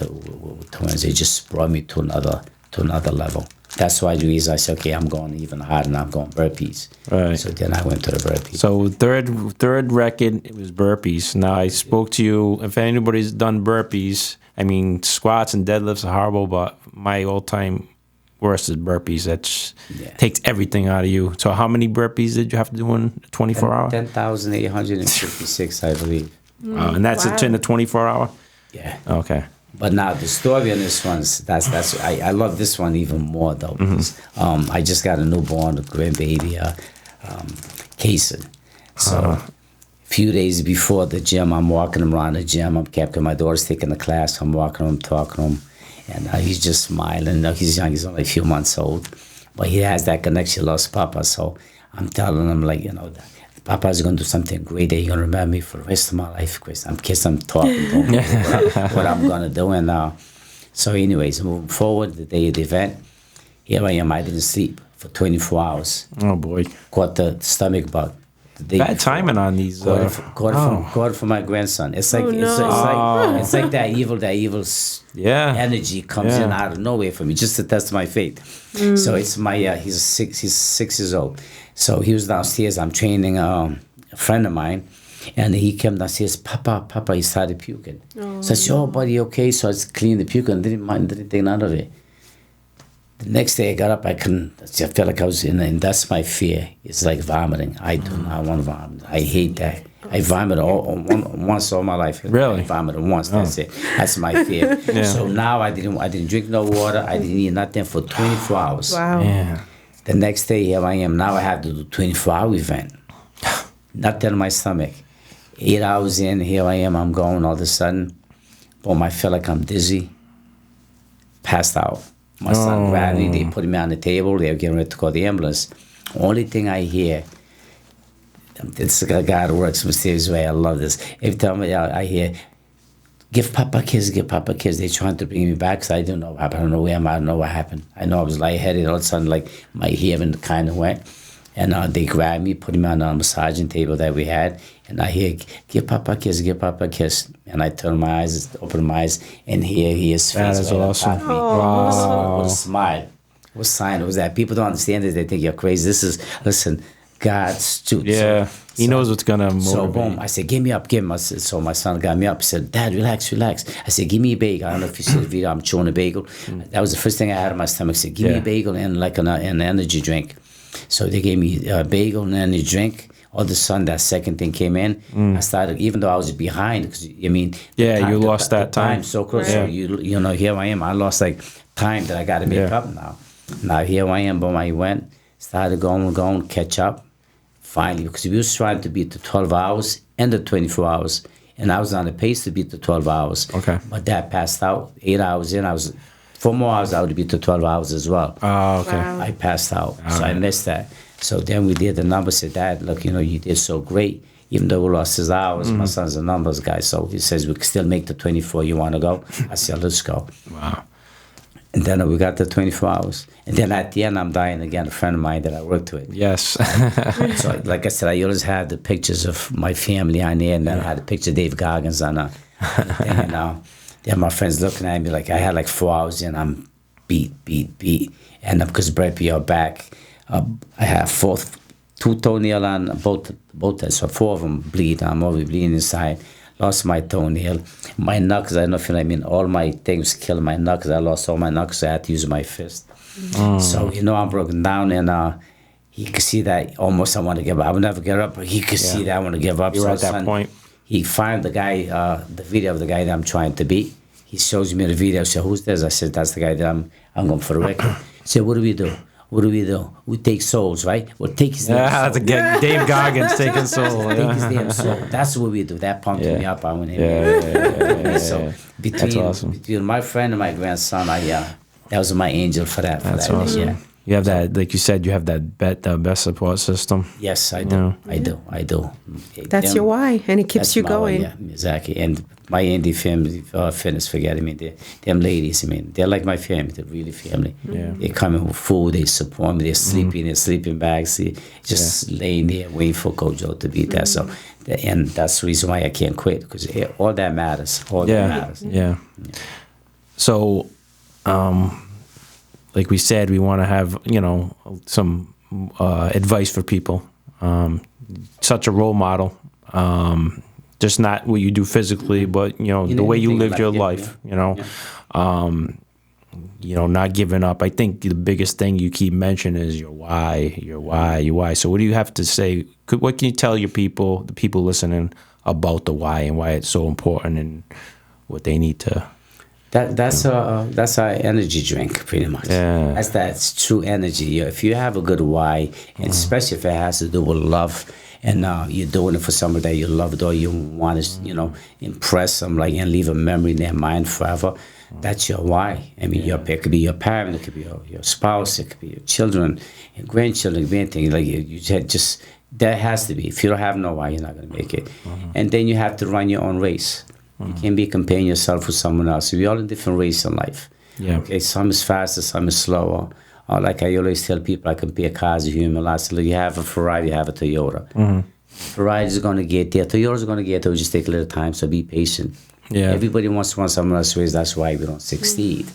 twins. It just brought me to another level. That's why the reason I said, okay, I'm going even harder and I'm going burpees. Right. So then I went to the burpees. So third record, it was burpees. Now I spoke to you, if anybody's done burpees, I mean, squats and deadlifts are horrible, but my all-time worst is burpees. That takes everything out of you. So how many burpees did you have to do in 24 hours? 10,856, I believe. And that's in a 24 hour? Yeah. Okay. But now the story on this one's I love this one even more though because I just got a newborn, a grandbaby, Kason. So a few days before the gym, I'm walking him around the gym. I'm keeping my daughter's taking the class. I'm walking him, talking to him, and he's just smiling. He's young. He's only a few months old, but he has that connection. He loves Papa, so I'm telling him like Papa's going to do something great that you're going to remember me for the rest of my life, Chris. I'm talking to him what I'm going to do. And so anyways, moving forward, the day of the event, here I am. I didn't sleep for 24 hours. Oh, boy. Caught the stomach bug. Bad timing on these. Caught it from my grandson. It's like it's like that evil energy comes in out of nowhere for me, just to test my faith. So it's my he's 6 years old. So he was downstairs. I'm training a friend of mine, and he came downstairs. Papa, he started puking. So I said, "Oh, buddy, okay." So I cleaned the puke and didn't think none of it. The next day I got up, I felt like I was and that's my fear. It's like vomiting. I do not want to vomit. I hate that. I vomited once all my life. Really? I vomited once. That's it. That's my fear. So now I didn't drink no water. I didn't eat nothing for 24 hours. Wow. Yeah. The next day, here I am. Now I have to do 24-hour event. Nothing in my stomach. 8 hours in, here I am. I'm going. All of a sudden, boom, I feel like I'm dizzy. Passed out. My son grabbed me. They put me on the table. They were getting ready to call the ambulance. Only thing I hear, this God works mysterious way. I love this. Every time I hear, give Papa a kiss, give Papa a kiss. They're trying to bring me back because I don't know what happened. I don't know where I'm at. I don't know what happened. I know I was lightheaded. All of a sudden, like, my hearing kind of went. And they grabbed me, put me on a massaging table that we had. And I hear, give Papa a kiss, give Papa a kiss. And I turn my eyes, open my eyes, and here he is. That is awesome. Wow. What a smile. What sign was that? People don't understand this. They think you're crazy. Listen, God's truth. Yeah. He knows what's going to motivate. So, boom, I said, give me up, give me up. So my son got me up. He said, Dad, relax. I said, give me a bagel. I don't know if you see the video. I'm chewing a bagel. That was the first thing I had in my stomach. I said, give me a bagel and like an energy drink. So they gave me a bagel and energy drink. All of a sudden, that second thing came in. I started, even though I was behind, because, you lost that time. So close. So, here I am. I lost, like, time that I got to make up now. Now, here I am. Boom, I went. Started going, catch up. Finally, because we was trying to beat the 12 hours and the 24 hours. And I was on the pace to beat the 12 hours. Okay. But that passed out. 8 hours in, 4 more hours, I would beat the 12 hours as well. Oh, okay. Wow. I passed out. So I missed that. So then we did the numbers, said, Dad, look, you did so great. Even though we lost his hours, my son's a numbers guy. So he says, we can still make the 24. You want to go? I said, let's go. Wow. And then we got the 24 hours. And then at the end, I'm dying again, a friend of mine that I worked with. Yes. So, like I said, I always had the pictures of my family on there, and then I had a picture of Dave Goggins on there. Then my friends looking at me like I had like 4 hours in, I'm beat. And because Brett P.R. back, I have 2 toenail on both heads, so 4 of them bleed. I'm already bleeding inside. Lost my toenail. My knuckles, I don't know if you know what I mean, all my things killed my knuckles. I lost all my knuckles, so I had to use my fist. So, I'm broken down, and he could see that almost I want to give up. I would never give up, but he could see that I want to give up. You're so at that point. He found the guy, the video of the guy that I'm trying to beat. He shows me the video. I said, who's this? I said, that's the guy that I'm going for the record. He said, what do we do? What do we do? We take souls, right? Well, take his damn soul. That's a good Dave Goggins taking soul. Take his damn soul. That's what we do. That pumped me up. I went in. So between my friend and my grandson, that was my angel for that. That's awesome. Yeah. You have that, like you said, you have the best support system. Yes, I do. I do. That's your why, and it keeps you going. Yeah, exactly. And my indie family, fitness, forget. I mean, them ladies. I mean, they're like my family. They're really family. Yeah. They come in with food. They support me. They're sleeping in their sleeping bags. They just laying there waiting for Coach Joe to be there. So, and that's the reason why I can't quit, because all that matters. All that matters. Yeah. So, like we said, we want to have, some advice for people. Such a role model. Just not what you do physically, but, the way you lived your life, not giving up. I think the biggest thing you keep mentioning is your why. So what do you have to say? What can you tell the people listening about the why and why it's so important and what they need to... That's our energy drink, pretty much. Yeah. That's true energy. If you have a good why, and especially if it has to do with love, and you're doing it for somebody that you love, or you want to, impress them, and leave a memory in their mind forever. That's your why. I mean, it could be your parent, it could be your spouse, it could be your children, your grandchildren, anything. You just that has to be. If you don't have no why, you're not going to make it. And then you have to run your own race. You can't be comparing yourself with someone else. We're all in different races in life. Yeah. Okay, some is faster, some is slower. Or like I always tell people, I compare cars to human life. So you have a Ferrari, you have a Toyota. Ferrari is going to get there. Toyota is going to get there. It'll just take a little time, so be patient. Yeah. Everybody wants to run someone else's race. That's why we don't succeed.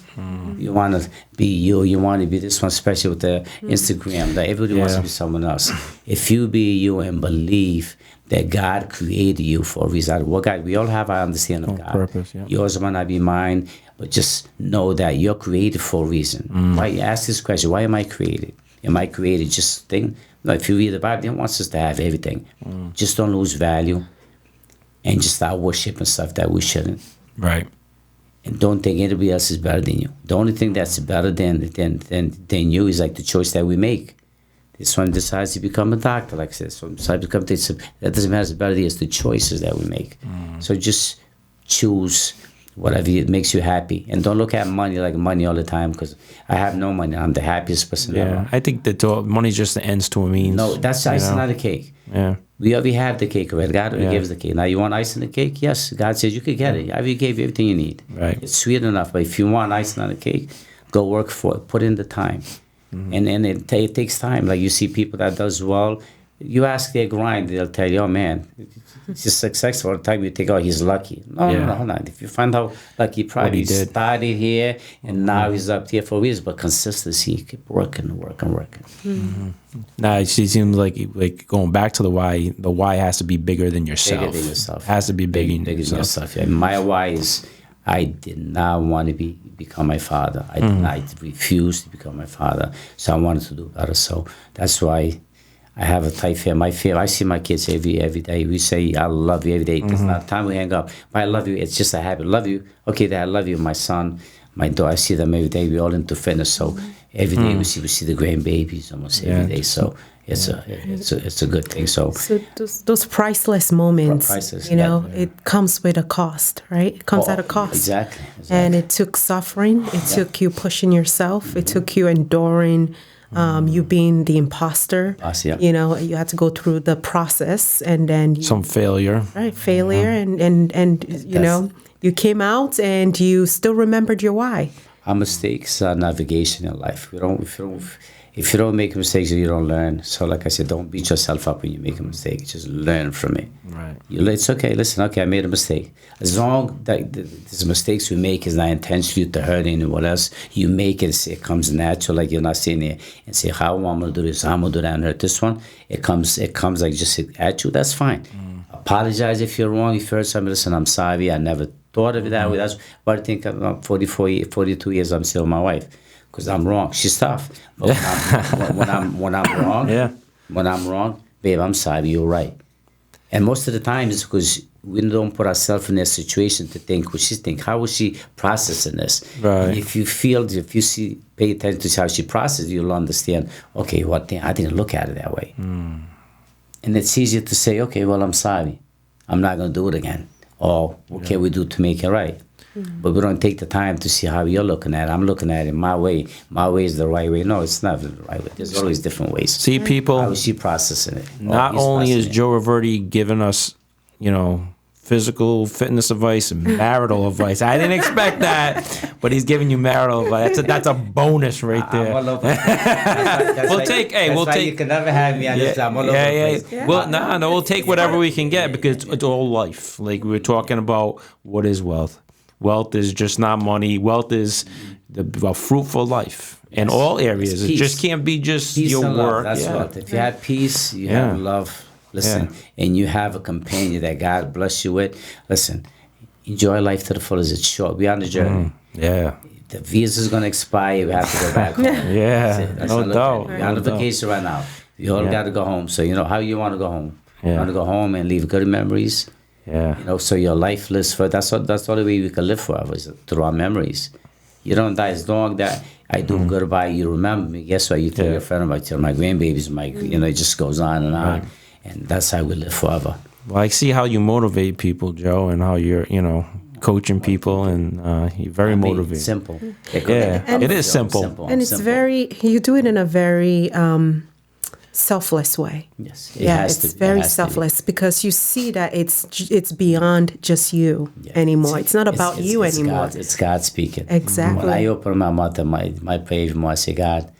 You want to be you. You want to be this one, especially with the Instagram. Like everybody wants to be someone else. If you be you and believe that God created you for a reason. Well, God, we all have our understanding of God. Purpose, yeah. Yours might not be mine, but just know that you're created for a reason. Why? Ask this question: why am I created? Am I created just think? Like if you read the Bible, it wants us to have everything. Just don't lose value, and just start worshiping stuff that we shouldn't. Right. And don't think anybody else is better than you. The only thing that's better than you is like the choice that we make. This one decides to become a doctor, like I said. So decides to become this. That doesn't matter. It's better. It's the choices that we make. So just choose whatever makes you happy, and don't look at money like money all the time. Because I have no money, I'm the happiest person ever. I think that money's just the ends to a means. No, that's icing on the cake. Yeah. We already have the cake already. God already gives the cake. Now you want ice on the cake? Yes. God says you could get it. I already gave you everything you need. Right. It's sweet enough. But if you want icing on the cake, go work for it. Put in the time. And it takes time. Like you see people that does well, you ask their grind, they'll tell you, oh man, he's successful. All the time you think, oh, he's lucky. No, hold on. If you find out lucky, probably he started here and now he's up here for a reason. But consistency, keep working. Now it seems like going back to the why has to be bigger than yourself. Bigger than yourself. Has to be bigger than yourself. Yeah. My why is I did not want to become my father. I refused to become my father. So I wanted to do better. So that's why I have a tight family. I see my kids every day. We say, I love you every day. There's not time we hang up. But I love you. It's just a habit. Love you. Okay, Dad, I love you. My son, my daughter, I see them every day. We're all into fitness. So every day we see the grandbabies almost every day. So it's a good thing. So those priceless moments, Priceless, you know, it comes with a cost, right? It comes at a cost. Exactly. And it took suffering. It took you pushing yourself. It took you enduring. You being the imposter, Yeah. you know, you had to go through the process, and then Some failure. failure, and you know, you came out, and you still remembered your why. Our mistakes are navigation in life. If you don't make mistakes, you don't learn. So, like I said, don't beat yourself up when you make a mistake. Just learn from it. Right. It's okay. Listen, okay, I made a mistake. As long that the mistakes we make is not intentional to hurt anyone else, you make it. It comes natural. Like you're not sitting there and say, "How am I gonna do this? How am I gonna do that and hurt this one?" It comes like just at you. That's fine. Apologize if you're wrong. If you hurt somebody, listen, I'm sorry. I never thought of it that way. That's why I think I'm 42 years. I'm still with my wife. Because I'm wrong. She's tough. But when I'm wrong, when I'm wrong, babe, I'm sorry, you're right. And most of the time it's because we don't put ourselves in that situation to think what she think. How is she processing this? Right. If you pay attention to how she processes, you'll understand, okay, I didn't look at it that way. And it's easier to say, okay, well, I'm sorry. I'm not going to do it again. Or what can we do to make it right? But we don't take the time to see how you're looking at it. I'm looking at it my way. My way is the right way. No, it's not the right way. There's always different ways. See, people. How is she processing it? Not only is Joe Reverdes giving us, you know, physical fitness advice and marital advice. I didn't expect that, but he's giving you marital advice. That's a bonus right there. I'm all over. We'll take. You can never have me on this. I'm all over the place. Well, no, we'll take whatever we can get because it's all life. Like we were talking about, what is wealth? Wealth is just not money. Wealth is a fruitful life in all areas. It just can't be just peace your and work. Love. That's wealth. If you have peace, you have love. Listen, and you have a companion that God bless you with. Listen, enjoy life to the fullest. It's short. We're on the journey. The visa is going to expire. We have to go back home. That's no doubt. We're on vacation right now. We all got to go home. So, you know, how you want to go home? You want to go home and leave good memories. You know, so your life lives for. That's the only way we can live forever is through our memories. You don't die as long that I do goodbye. You remember me. Guess what? You tell your friend about my grandbabies. You know, it just goes on and on, and that's how we live forever. Well, I see how you motivate people, Joe, and how you're, you know, coaching people, and you're very motivating. Simple. It is simple, and it's very. You do it in a very selfless way. Yes. It's very selfless because you see that it's beyond just you anymore. It's not about you anymore. It's God speaking. Exactly. When I open my mouth and my prayer, I say, God,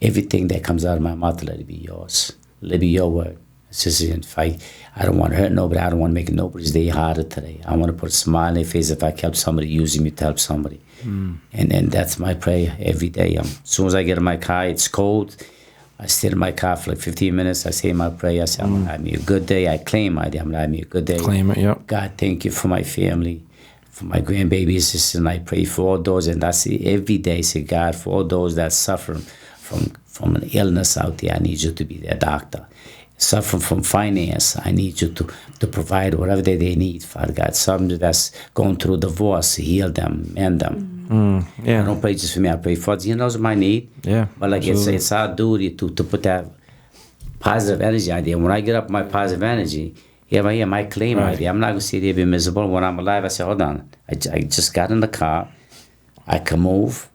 everything that comes out of my mouth, let it be yours. Let it be your word. It's just I don't want to hurt nobody. I don't want to make nobody's day harder today. I want to put a smile on their face if I help somebody, using me to help somebody. And that's my prayer every day. As soon as I get in my car, it's cold. I sit in my car for like 15 minutes. I say my prayer. I say, I'm going to have me a good day. I claim my day. I'm going to have me a good day. Claim it, yep. God, thank you for my family, for my grandbabies. And I pray for all those. And that's it. Every day, I say, God, for all those that suffer from an illness out there, I need you to be their doctor. Suffering from finance, I need you to provide whatever they need, Father God. Somebody that's going through divorce, heal them, mend them. I don't pray just for me. I pray for He knows my need. But like it's our duty to put that positive energy out there. When I get up my positive energy, my claim idea. I'm not going to sit there and be miserable. When I'm alive, I say, hold on. I just got in the car. I can move.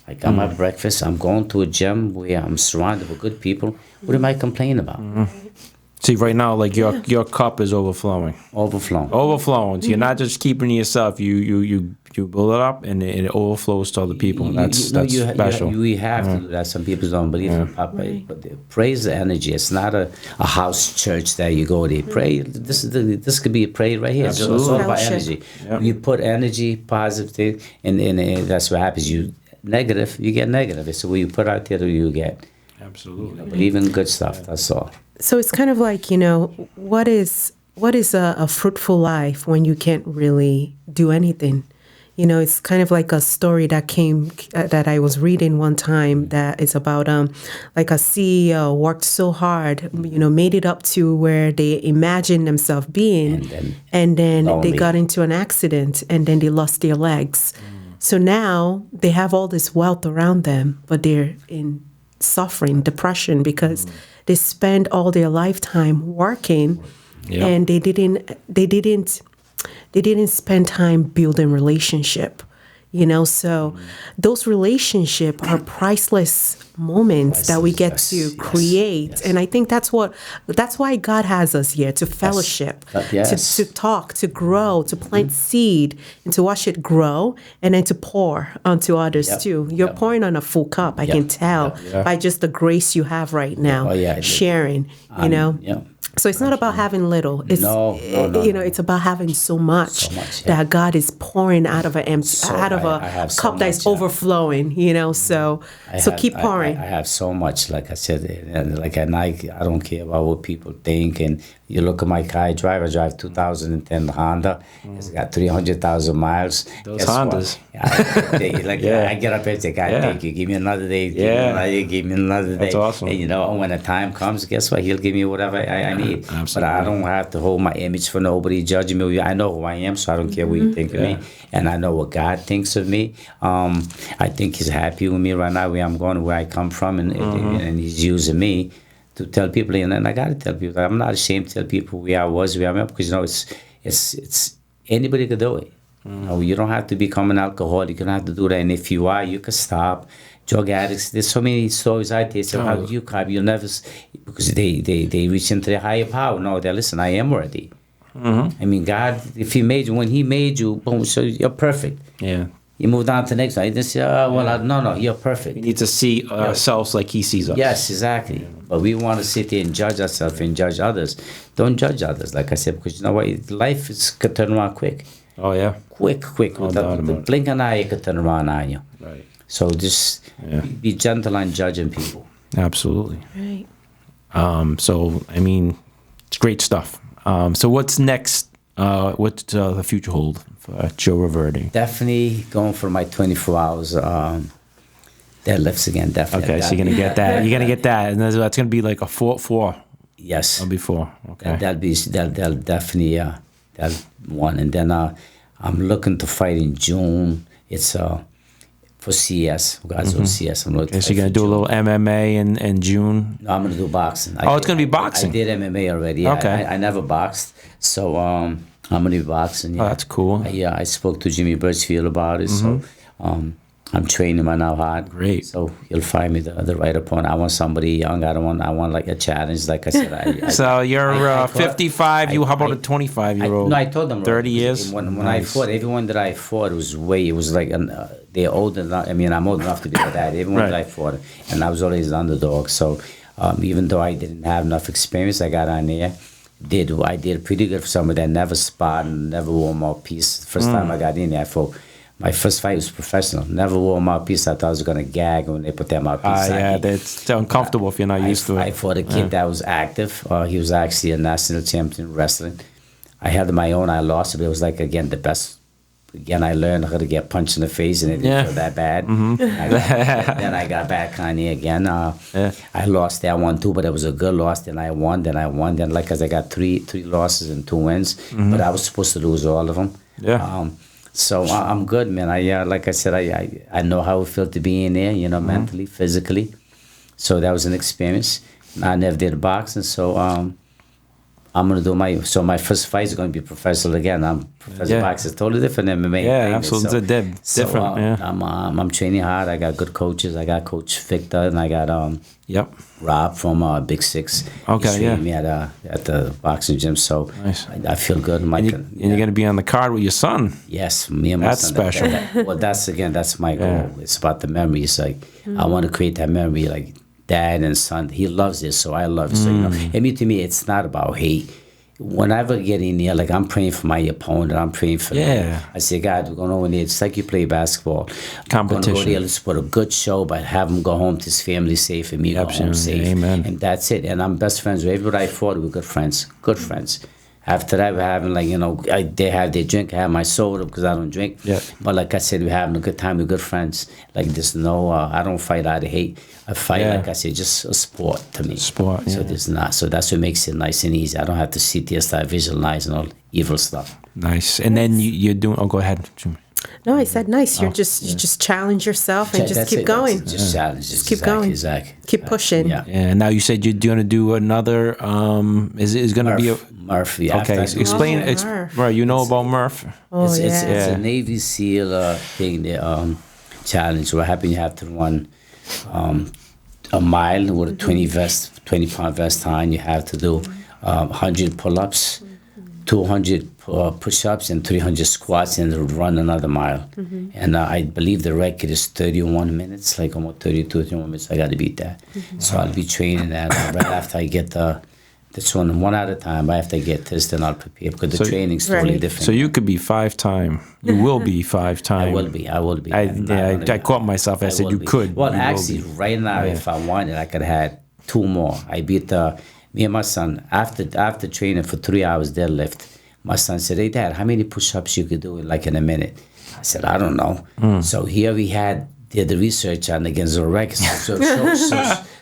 I got my breakfast. I'm going to a gym where I'm surrounded with good people. What am I complaining about? See, right now, like your cup is overflowing. Overflowing. So you're not just keeping it yourself. You build it up, and it overflows to other people. And that's special. We have to do that. Some people don't believe in Papa, but praise the energy. It's not a house church that you go there. Pray. This could be a prayer right here. Absolutely. It's all about energy. You put energy, positive, and that's what happens. You negative, you get negative. So what you put out there, you get. Absolutely. Believe in good stuff. That's all. So it's kind of like, you know, what is a fruitful life when you can't really do anything? it's kind of like a story that I was reading one time that is about like a CEO worked so hard, made it up to where they imagined themselves being, and then they got into an accident, and then they lost their legs. So now they have all this wealth around them, but they're in suffering, depression, because they spend all their lifetime working, and they didn't spend time building relationship. So those relationships are priceless moments that we get to create. Yes. And I think that's why God has us here, to fellowship, to talk, to grow, to plant seed, and to watch it grow, and then to pour onto others too. You're pouring on a full cup, I can tell, by just the grace you have right now, sharing, So it's not about having little. It's it's about having so much, that God is pouring out of a cup that is overflowing. So keep pouring. I have so much, like I said, and I don't care about what people think. And you look at my car I drive 2010 Honda. It's got 300,000 miles. Those Hondas. I get up and say, God, thank you. Give me another day. Give me another day. That's awesome. And when the time comes, guess what? He'll give me whatever I need. Absolutely. But I don't have to hold my image for nobody judging me. I know who I am, so I don't care what you think of me. And I know what God thinks of me. I think He's happy with me right now, where I'm going, where I come from, and He's using me to tell people. And I got to tell people, I'm not ashamed to tell people where I was, where I'm at, because it's anybody could do it. You don't have to become an alcoholic. You don't have to do that. And if you are, you can stop. Drug addicts, there's so many stories out there. So how do you cop? You'll never, because they reach into their higher power. No, listen, I am worthy. I mean, God, if He made you, when He made you, boom, so you're perfect. Yeah. You move on to the next one. You just say, no, you're perfect. We need to see ourselves like He sees us. Yes, exactly. Yeah. But we want to sit there and judge ourselves and judge others. Don't judge others, like I said, because you know what? Life could turn around quick. Oh, yeah. Quick. No the blink of an eye, it could turn around on you. Right. So just be gentle on judging people. Absolutely. Right. So, I mean, it's great stuff. So what's next? What's the future hold for Joe Reverde? Definitely going for my 24 hours deadlifts again. Definitely. Okay, so you're going to get that. You're going to get that. And that's going to be like a 4. Yes. Or before. Okay. That'll definitely, that one. And then I'm looking to fight in June. It's for CS. Guys on CS. I'm looking so you're going to do a little MMA in June? No, I'm going to do boxing. It's going to be boxing? I did MMA already. Okay. I never boxed. So I'm going to be boxing. Oh, that's cool. I spoke to Jimmy Birchfield about it. So I'm training him now hard. Great. So you'll find me the right opponent. I want somebody young. I want like a challenge. Like I said, so you're 55. How about a 25-year-old? No, I told them 30 years. When I fought, everyone that I fought it was like they're old enough. I mean, I'm old enough to be like that. Everyone that I fought, and I was always an underdog. So even though I didn't have enough experience, I got on there. I did pretty good for somebody that never sparred and never wore my piece. The first time I got in there, I fought. My first fight was professional. Never wore a mouthpiece. I thought I was going to gag when they put that mouthpiece on. Yeah, it's uncomfortable if you're not used to it. I fought a kid that was active. He was actually a national champion in wrestling. I held my own. I lost, but it was like, again, the best. Again, I learned how to get punched in the face, and it didn't feel that bad. Then I got back on here again. I lost that one too, but it was a good loss. Then I won. Then like I got three losses and 2 wins, but I was supposed to lose all of them. Yeah. So I'm good, man. Like I said, I know how it felt to be in there, mentally, physically. So that was an experience. I never did boxing, so I'm gonna do my first fight is gonna be professional again. Professional boxing is totally different than MMA. Yeah, absolutely different. I'm training hard. I got good coaches. I got Coach Victor, and I got Rob from Big Six. Okay, He's training me at the boxing gym. So nice. I feel good. And you're gonna be on the card with your son. Yes, me and my that's son. Special. That's my goal. It's about the memories. Like I want to create that memory. Like dad and son, he loves this, so I love it. So to me, it's not about hate. Whenever I get in there, like I'm praying for my opponent, I'm praying for them. I say, God, we're going over there. It's like you play basketball. Competition. Go there, let's put a good show, but have him go home to his family safe and me go home safe. Amen. And that's it. And I'm best friends with everybody I fought. We're good friends. Good friends. After that, we're having like, they have their drink. I have my soda because I don't drink. Yeah. But like I said, we're having a good time. We're good friends. Like there's no, I don't fight out of hate. I fight, Yeah. like I said, just a sport to me. Sport, So yeah. there's not. So that's what makes it nice and easy. I don't have to sit there, start visualizing all evil stuff. Nice. And then you're doing. Oh, go ahead. No, I said nice. You just challenge yourself and just That's keep it. That's going. it. Just challenge. Just keep going. Exactly. Keep pushing. Yeah. And now you said you're going to do another. Is going to be a. Murph, yeah. Okay, explain. Murph. Right, you know about Murph. Oh, It's yeah. a Navy SEAL thing, the challenge. What happened? You have to run a mile with a 20-pound vest on. You have to do 100 pull-ups, 200 push-ups, and 300 squats, and run another mile. And I believe the record is 31 minutes, like almost 32, 31 minutes. I got to beat that. So I'll be training that right after I get this one at a time. After I get this, then I'll prepare because the training's totally Right. different. So you could be 5-time. You will be 5-time. I will be. I caught myself. I said will you be. could. Well, You will actually, be. right now, if I wanted, I could have had 2 more. I beat me and my son after training for 3 hours deadlift. My son said, "Hey, Dad, how many push-ups you could do in a minute?" I said, "I don't know." So here we did the research on against the records.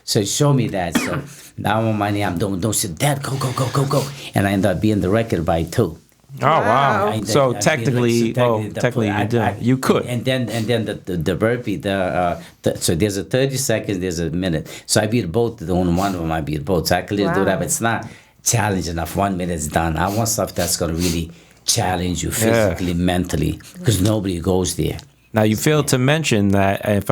So show me that. So now I'm on my knee. I'm doing. Don't say, "Dad, go." And I end up being the record by 2. Oh wow! Wow. So technically, you did. You could. And then the burpee, so there's a 30 seconds, there's a minute. So I beat both. The only one of them I beat both. So I can do Wow. that, but it's not challenge enough. 1 minute's done. I want stuff that's gonna really challenge you physically, mentally, because nobody goes there. Now you failed to mention that if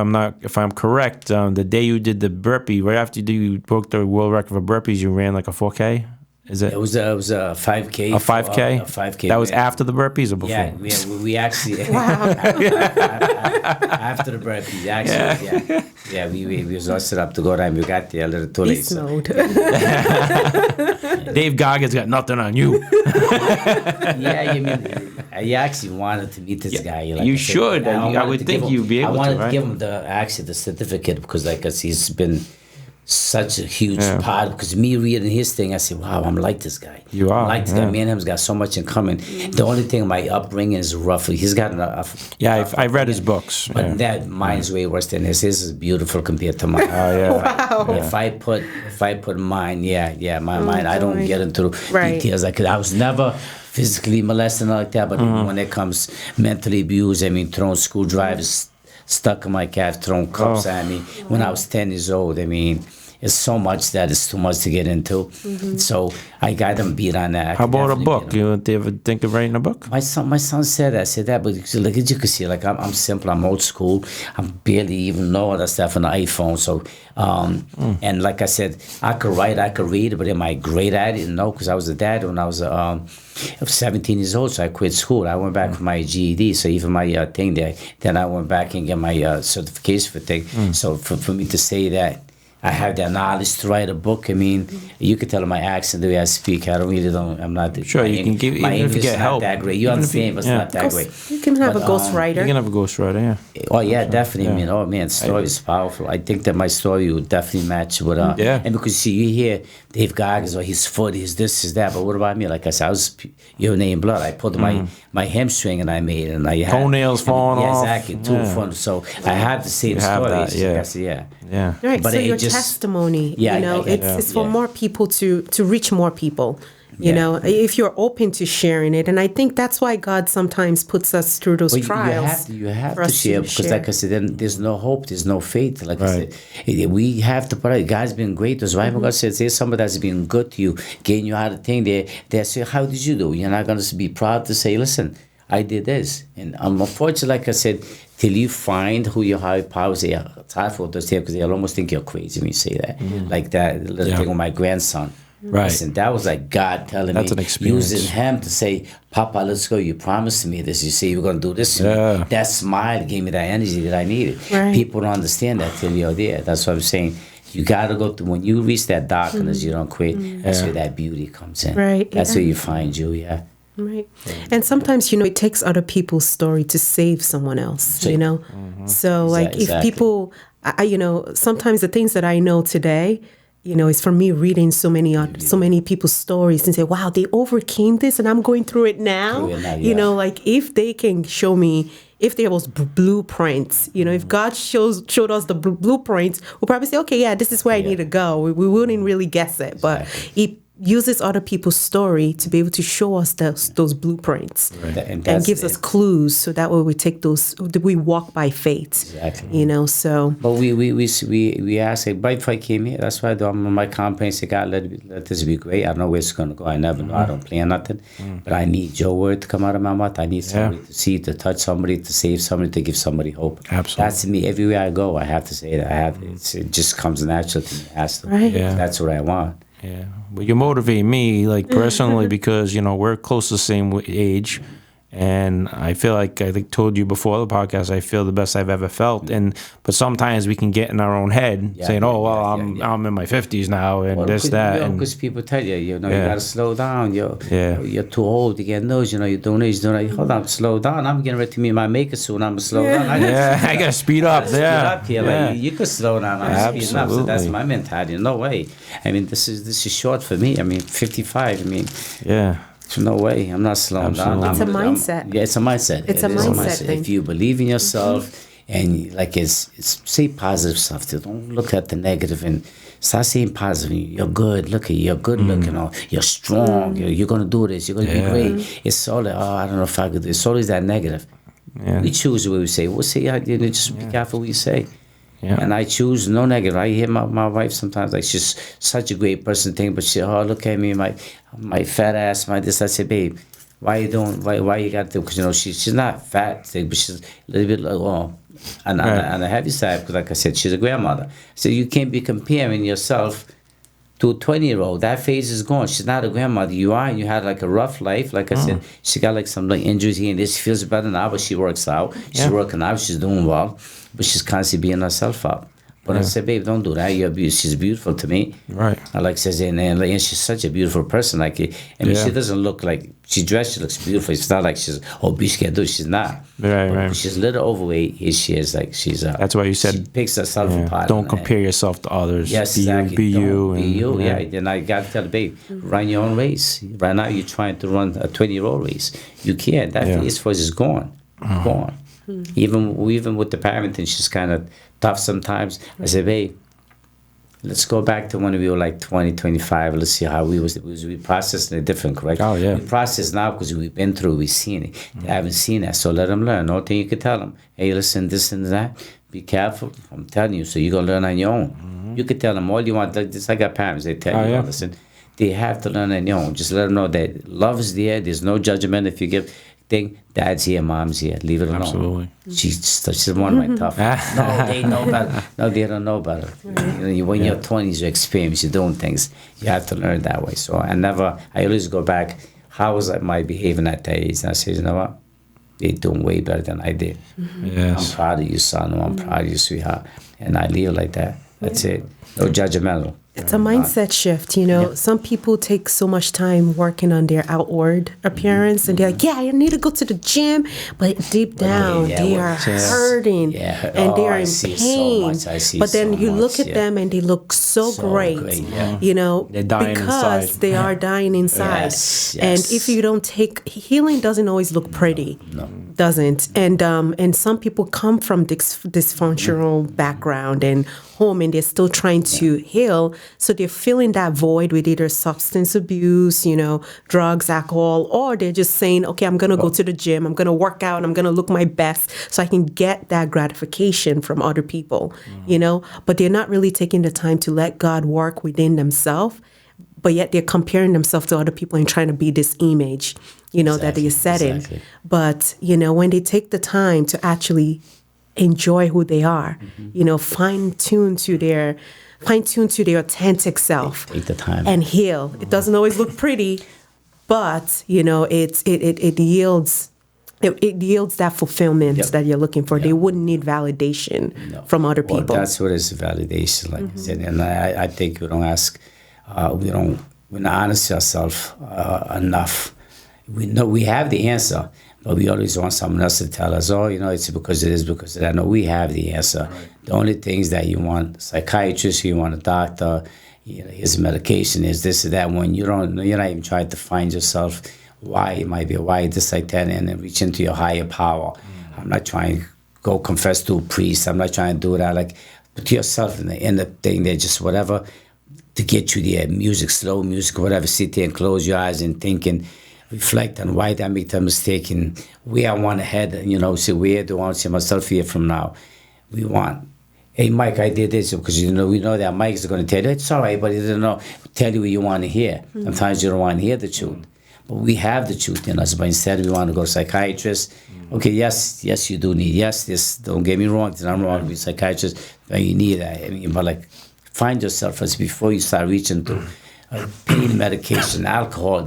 I'm correct, the day you did the burpee, right after you broke the world record for burpees, you ran like a 4K. Is it? It was a 5K. A 5K? A 5K. That was after the burpees or before? Yeah, we actually after the burpees. Actually, yeah. We was all set up to go down. We got there a little too late. Beast mode. Dave Goggins got nothing on you. Yeah, I actually wanted to meet this guy. Like You I said, should. I wanted would to think give him- you'd be able I wanted to, right? give him the certificate because like he's been such a huge part. Because me reading his thing, I said, "Wow, I'm like this guy. You are, I'm like this guy. Me and him's got so much in common. The only thing my upbringing is roughly. He's got I read his books. but Yeah. that mine's way worse than his. His is beautiful compared to mine. Oh yeah. If I put mine, mine. I don't get into Right. details. I was never physically molested like that, but when it comes mentally abused, I mean, throwing screwdrivers stuck in my calf, throwing cups at me when I was 10 years old. I mean, it's so much that it's too much to get into. So I got them beat on that. I How could about a definitely book? beat 'em. You ever think of writing a book? My son said that. I said that, but like as you can see, like I'm simple. I'm old school. I barely even know all that stuff on the iPhone. So, and like I said, I could write, I could read, but am I great at it? No, because I was a dad when I was 17 years old. So I quit school. I went back for my GED. So even my thing there, then I went back and get my certification for thing. So for me to say that I have that knowledge to write a book. I mean, you could tell my accent the way I speak. I'm not. Sure, you can give- my even if you English get is not help. that great. You Even if you- understand, but it's yeah. not that great. You can have But, a ghostwriter. You can have a ghostwriter, yeah. Oh yeah, definitely. I mean, oh man, story is powerful. I think that my story would definitely match with Yeah. And because see, you hear Dave Goggins or his foot, his this, his that, but what about me? Like I said, I was your name blood. I pulled my hamstring and I made it, and I had Toenails falling yeah, off. exactly, two Yeah. front. So I have the same You have story. that, It's just yeah. like I said, yeah. Yeah. Right. But So it your just- testimony, Yeah, it's for yeah. more people to reach more people. You Yeah. know, if you're open to sharing it, and I think that's why God sometimes puts us through those But trials. you have for to us share because, like I said, then there's no hope, there's no faith. Like Right. I said, we have to put it. God's been great. That's why God says, there's somebody that's been good to you, getting you out of thing. They say, how did you do? You're not going to be proud to say, listen, I did this. And unfortunately, like I said, till you find who your higher powers are, it's hard for us to say because they'll almost think you're crazy when you say that. Like that little Yeah. thing with my grandson. Right. Listen, that was like God telling That's me, an experience. using him to say, Papa, let's go. You promised me this. You say you were going to do this. to me." Yeah. That smile gave me that energy that I needed. Right. People don't understand that till you're there. That's what I'm saying. You got to go through, when you reach that darkness, you don't quit. That's Yeah. where that beauty comes in. Right, That's yeah. where you find you, yeah. Right. And sometimes, it takes other people's story to save someone else, So like if Exactly. people, sometimes the things that I know today, it's for me reading so many people's stories and say, wow, they overcame this and I'm going through it now. Like if they can show me, if there was blueprints, if God showed us the blueprints, we'll probably say, okay, yeah, this is where I need to go. We wouldn't really guess it, but it uses other people's story to be able to show us those blueprints, and gives us clues, so that way we walk by faith. Exactly. So. But we ask, like, right before I came here, that's why I do my campaign. Say, God, let this be great. I don't know where it's gonna go. I never know. I don't plan nothing, but I need your word to come out of my mouth. I need somebody to see, to touch somebody, to save somebody, to give somebody hope. Absolutely. That's me. Everywhere I go, I have to say that. It just comes natural to me. It has to. Right. Yeah. That's what I want. Yeah, but you motivate me, like, personally, because we're close to the same age, and I feel like I told you before the podcast, I feel the best I've ever felt, but sometimes we can get in our own head, saying, I'm in my 50s now, and because people tell you, you gotta slow down. You're too old to get those. You're doing this. Hold on, slow down. I'm getting ready to meet my maker soon. I'm gonna slow down. I gotta speed up. Speed up here. Like, you could slow down. I'm speeding up. So that's my mentality. No way. I mean, this is short for me. I mean, 55. I mean, no way. I'm not slowing down. It's a mindset. It's a mindset. It's a mindset thing. If you believe in yourself and it's say positive stuff. Don't look at the negative and start saying positive. You're good. Look at you. You're good looking. You're strong. You're gonna do this. You're gonna be great. It's all like, I don't know if I could do. It's always that negative. We choose what we say. We'll say, just be careful what you say. Yeah. And I choose no negative. I hear my wife sometimes, like, she's such a great person thing, but she, look at me, my fat ass, my this. I say, babe, why you got to do? Because she's not fat thing, but she's a little bit like, on the heavy side, because like I said, she's a grandmother. So you can't be comparing yourself to a 20-year-old. That phase is gone. She's not a grandmother. You are, and you had like a rough life. Like I said, she got like some injuries here and this. She feels better now, but she works out. She's working out. She's doing well, but she's constantly beating herself up. But I said, babe, don't do that. She's beautiful to me. Right. I like says, and she's such a beautiful person. Like, she doesn't look like she dressed. She looks beautiful. It's not like she's obese. Can't do it. She's not. Right. She's a little overweight. She is like she's. That's why you said she picks herself apart. Don't compare yourself to others. Yes, be exactly. Be you. Be you. Yeah. Then I got to tell the babe, run your own race. Right now, you're trying to run a 20-year-old race. You can't. That phase for us is gone. Gone. Even with the parenting, she's kind of tough sometimes. I said, babe, let's go back to when we were like 20, 25. Let's see how we processing it different, correct? Oh, yeah. We process now because we've been through, we've seen it. They haven't seen that, so let them learn. The only thing you can tell them, hey, listen, this and that, be careful. I'm telling you, so you're going to learn on your own. You can tell them all you want. Like this, I got parents, they tell you, listen, they have to learn on your own. Just let them know that love is there. There's no judgment if you give. Dad's here, mom's here. Leave it alone. Absolutely. She's one of my tough. No, they know better. No, they don't know better. When you're 20s, you experience, you're doing things. You have to learn that way. So I always go back. How was my behaving at that age? And I say, you know what? They're doing way better than I did. Yes. I'm proud of you, son. I'm proud of you, sweetheart. And I leave it like that. That's it. No judgmental. It's a mindset shift, Some people take so much time working on their outward appearance, and they're like, I need to go to the gym, but deep down, they are hurting, and they are in pain. But then you look at them, and they look so great, They're dying because inside. they are dying inside. Yes. And if you don't healing doesn't always look pretty. No. Doesn't. And some people come from dysfunctional background and home, and they're still trying to heal. So they're filling that void with either substance abuse, drugs, alcohol, or they're just saying, okay, I'm going to go to the gym, I'm going to work out, I'm going to look my best so I can get that gratification from other people, but they're not really taking the time to let God work within themselves. But yet they're comparing themselves to other people and trying to be this image, that they're setting. Exactly. But, when they take the time to actually enjoy who they are, fine tune to their authentic self. Take the time and heal. It doesn't always look pretty, but it yields. It yields that fulfillment that you're looking for. They wouldn't need validation from other people. Well, that's what is validation, like I said. And I think we don't ask, we're not honest to ourselves enough. We know we have the answer, but we always want someone else to tell us, it's because it is because of that. No, we have the answer. Right. The only things that you want, psychiatrist, you want a doctor, His medication is this or that. When you're not even trying to find yourself why it might be, why this like that, and then reach into your higher power. I'm not trying to go confess to a priest. I'm not trying to do that. Like, put yourself in the thing there, just whatever to get you there. Music, slow music, whatever. Sit there and close your eyes and think and reflect on why did I make that mistake and where I want to head. Say where do I want to see myself here from now. We want, hey Mike, I did this because we know that Mike is going to tell you it's all right, but he doesn't tell you what you want to hear. Sometimes you don't want to hear the truth. But we have the truth in us, but instead we want to go to psychiatrist. Okay, yes, you do need, this, don't get me wrong, it's not wrong to be a psychiatrist, but you need that. But like, find yourself first before you start reaching to pain medication, alcohol,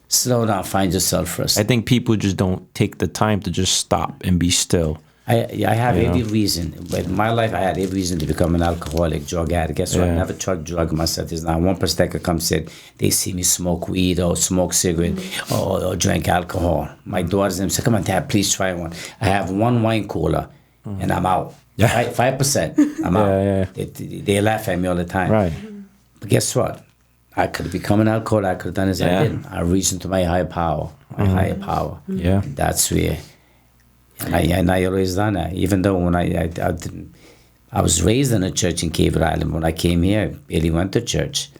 slow down, find yourself first. I think people just don't take the time to just stop and be still. I have every reason, but in my life I had every reason to become an alcoholic, drug addict. Guess what? I never tried drug myself. There's not one person that could come say they see me smoke weed or smoke cigarette or drink alcohol. My daughters them say, "Come on, Dad, please try one." I have one wine cooler and I'm out. 5%. I'm out. They laugh at me all the time. Right. But guess what? I could have become an alcoholic. I could have done as I didn't. I reached into my higher power. Higher power. Yeah. And that's where. And I always done that. Even though when I was raised in a church in Cape Island. When I came here, I barely went to church.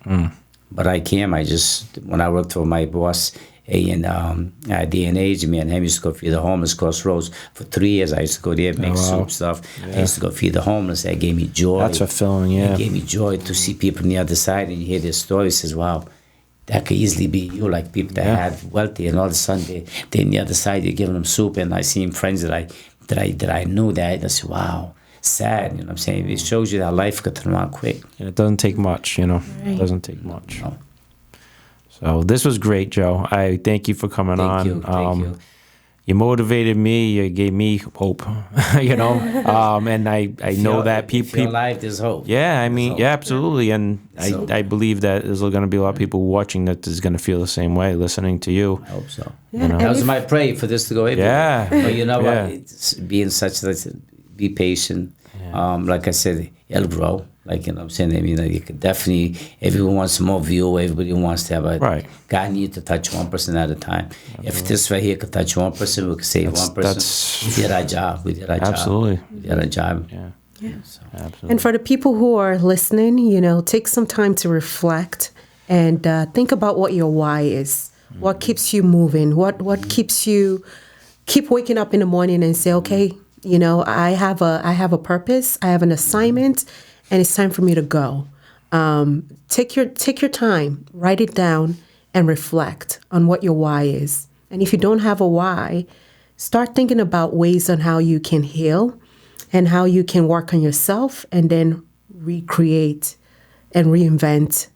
But when I worked for my boss at D&H, me and him used to go feed the homeless Crossroads for 3 years. I used to go there, make soup stuff. I used to go feed the homeless. That gave me joy. That's fulfilling, yeah. It gave me joy to see people on the other side and you hear their stories. Says, wow, that could easily be you, like people that had wealthy, and all of a sudden they're on the other side, you're giving them soup, and I seen friends that I knew that, I said, wow, sad, you know what I'm saying? It shows you that life could turn around quick. And it doesn't take much, It doesn't take much. No. So this was great, Joe. I thank you for coming on. Thank you. You motivated me. You gave me hope, and I know that people. If you're alive, there's hope. Yeah, Hope. absolutely. And I believe that there's going to be a lot of people watching that is going to feel the same way, listening to you. I hope so. Yeah. That was my prayer for this to go everywhere. Yeah. But you know what? It's being be patient. Yeah. Like I said, it'll grow. Like, you know what I'm saying? You could definitely, everyone wants more view, everybody wants to have a, God needs to touch one person at a time. Absolutely. If this right here could touch one person, we could save one person. We did our job. We did our job. Yeah. So. Absolutely. And for the people who are listening, take some time to reflect and think about what your why is. What keeps you moving? What keeps you keep waking up in the morning and say, okay, I have a purpose, I have an assignment, and it's time for me to go. Take your time, write it down, and reflect on what your why is. And if you don't have a why, start thinking about ways on how you can heal and how you can work on yourself and then recreate and reinvent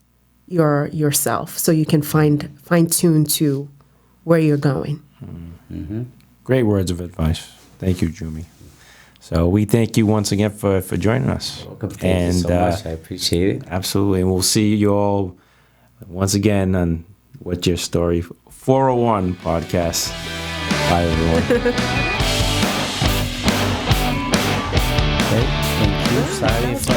yourself so you can fine-tune to where you're going. Mm-hmm. Great words of advice. Thank you, Jumi. So we thank you once again for joining us. Welcome. Thank you so much. I appreciate it. Absolutely. And we'll see you all once again on What's Your Story 401 podcast. Bye, everyone. Okay, thank you. Sorry if I...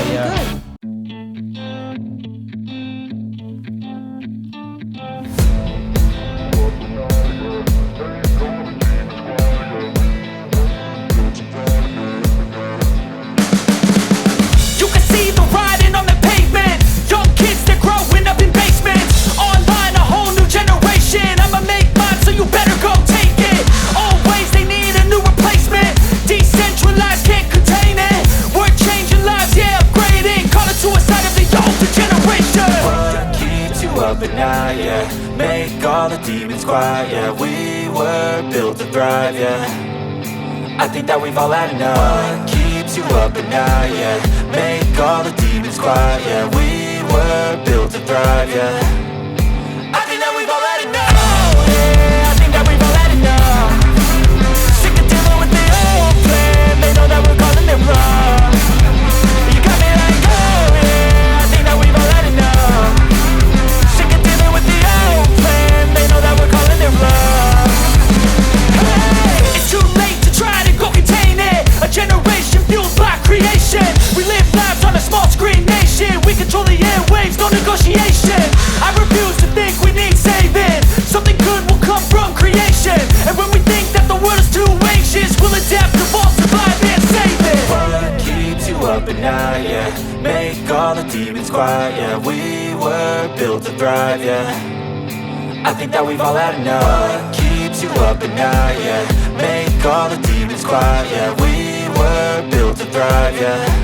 Make all the demons quiet, yeah. We were built to thrive, yeah. I think that we've all had enough. What keeps you up at night, yeah. Make all the demons quiet, yeah. We were built to thrive, yeah. I think that we've all had enough. Oh, yeah, I think that we've all had enough. Sick of dealing with the old plan. They know that we're calling it wrong. You got me like, oh, yeah, I think that we've all had enough. They know that we're calling it love. Hey, it's too late to try to go contain it. A generation fueled by creation. We live lives on a small screen nation. We control the airwaves, don't negotiate. negotiation. I refuse to think we need saving. Something good will come from creation. And when we think that the world is too anxious, we'll adapt, evolve, survive, and save it. What keeps you up at night, yeah? Make all the demons quiet, yeah. We were built to thrive, yeah. I think that we've all had enough. What keeps you up at night, yeah? Make all the demons quiet, yeah. We were built to thrive, yeah.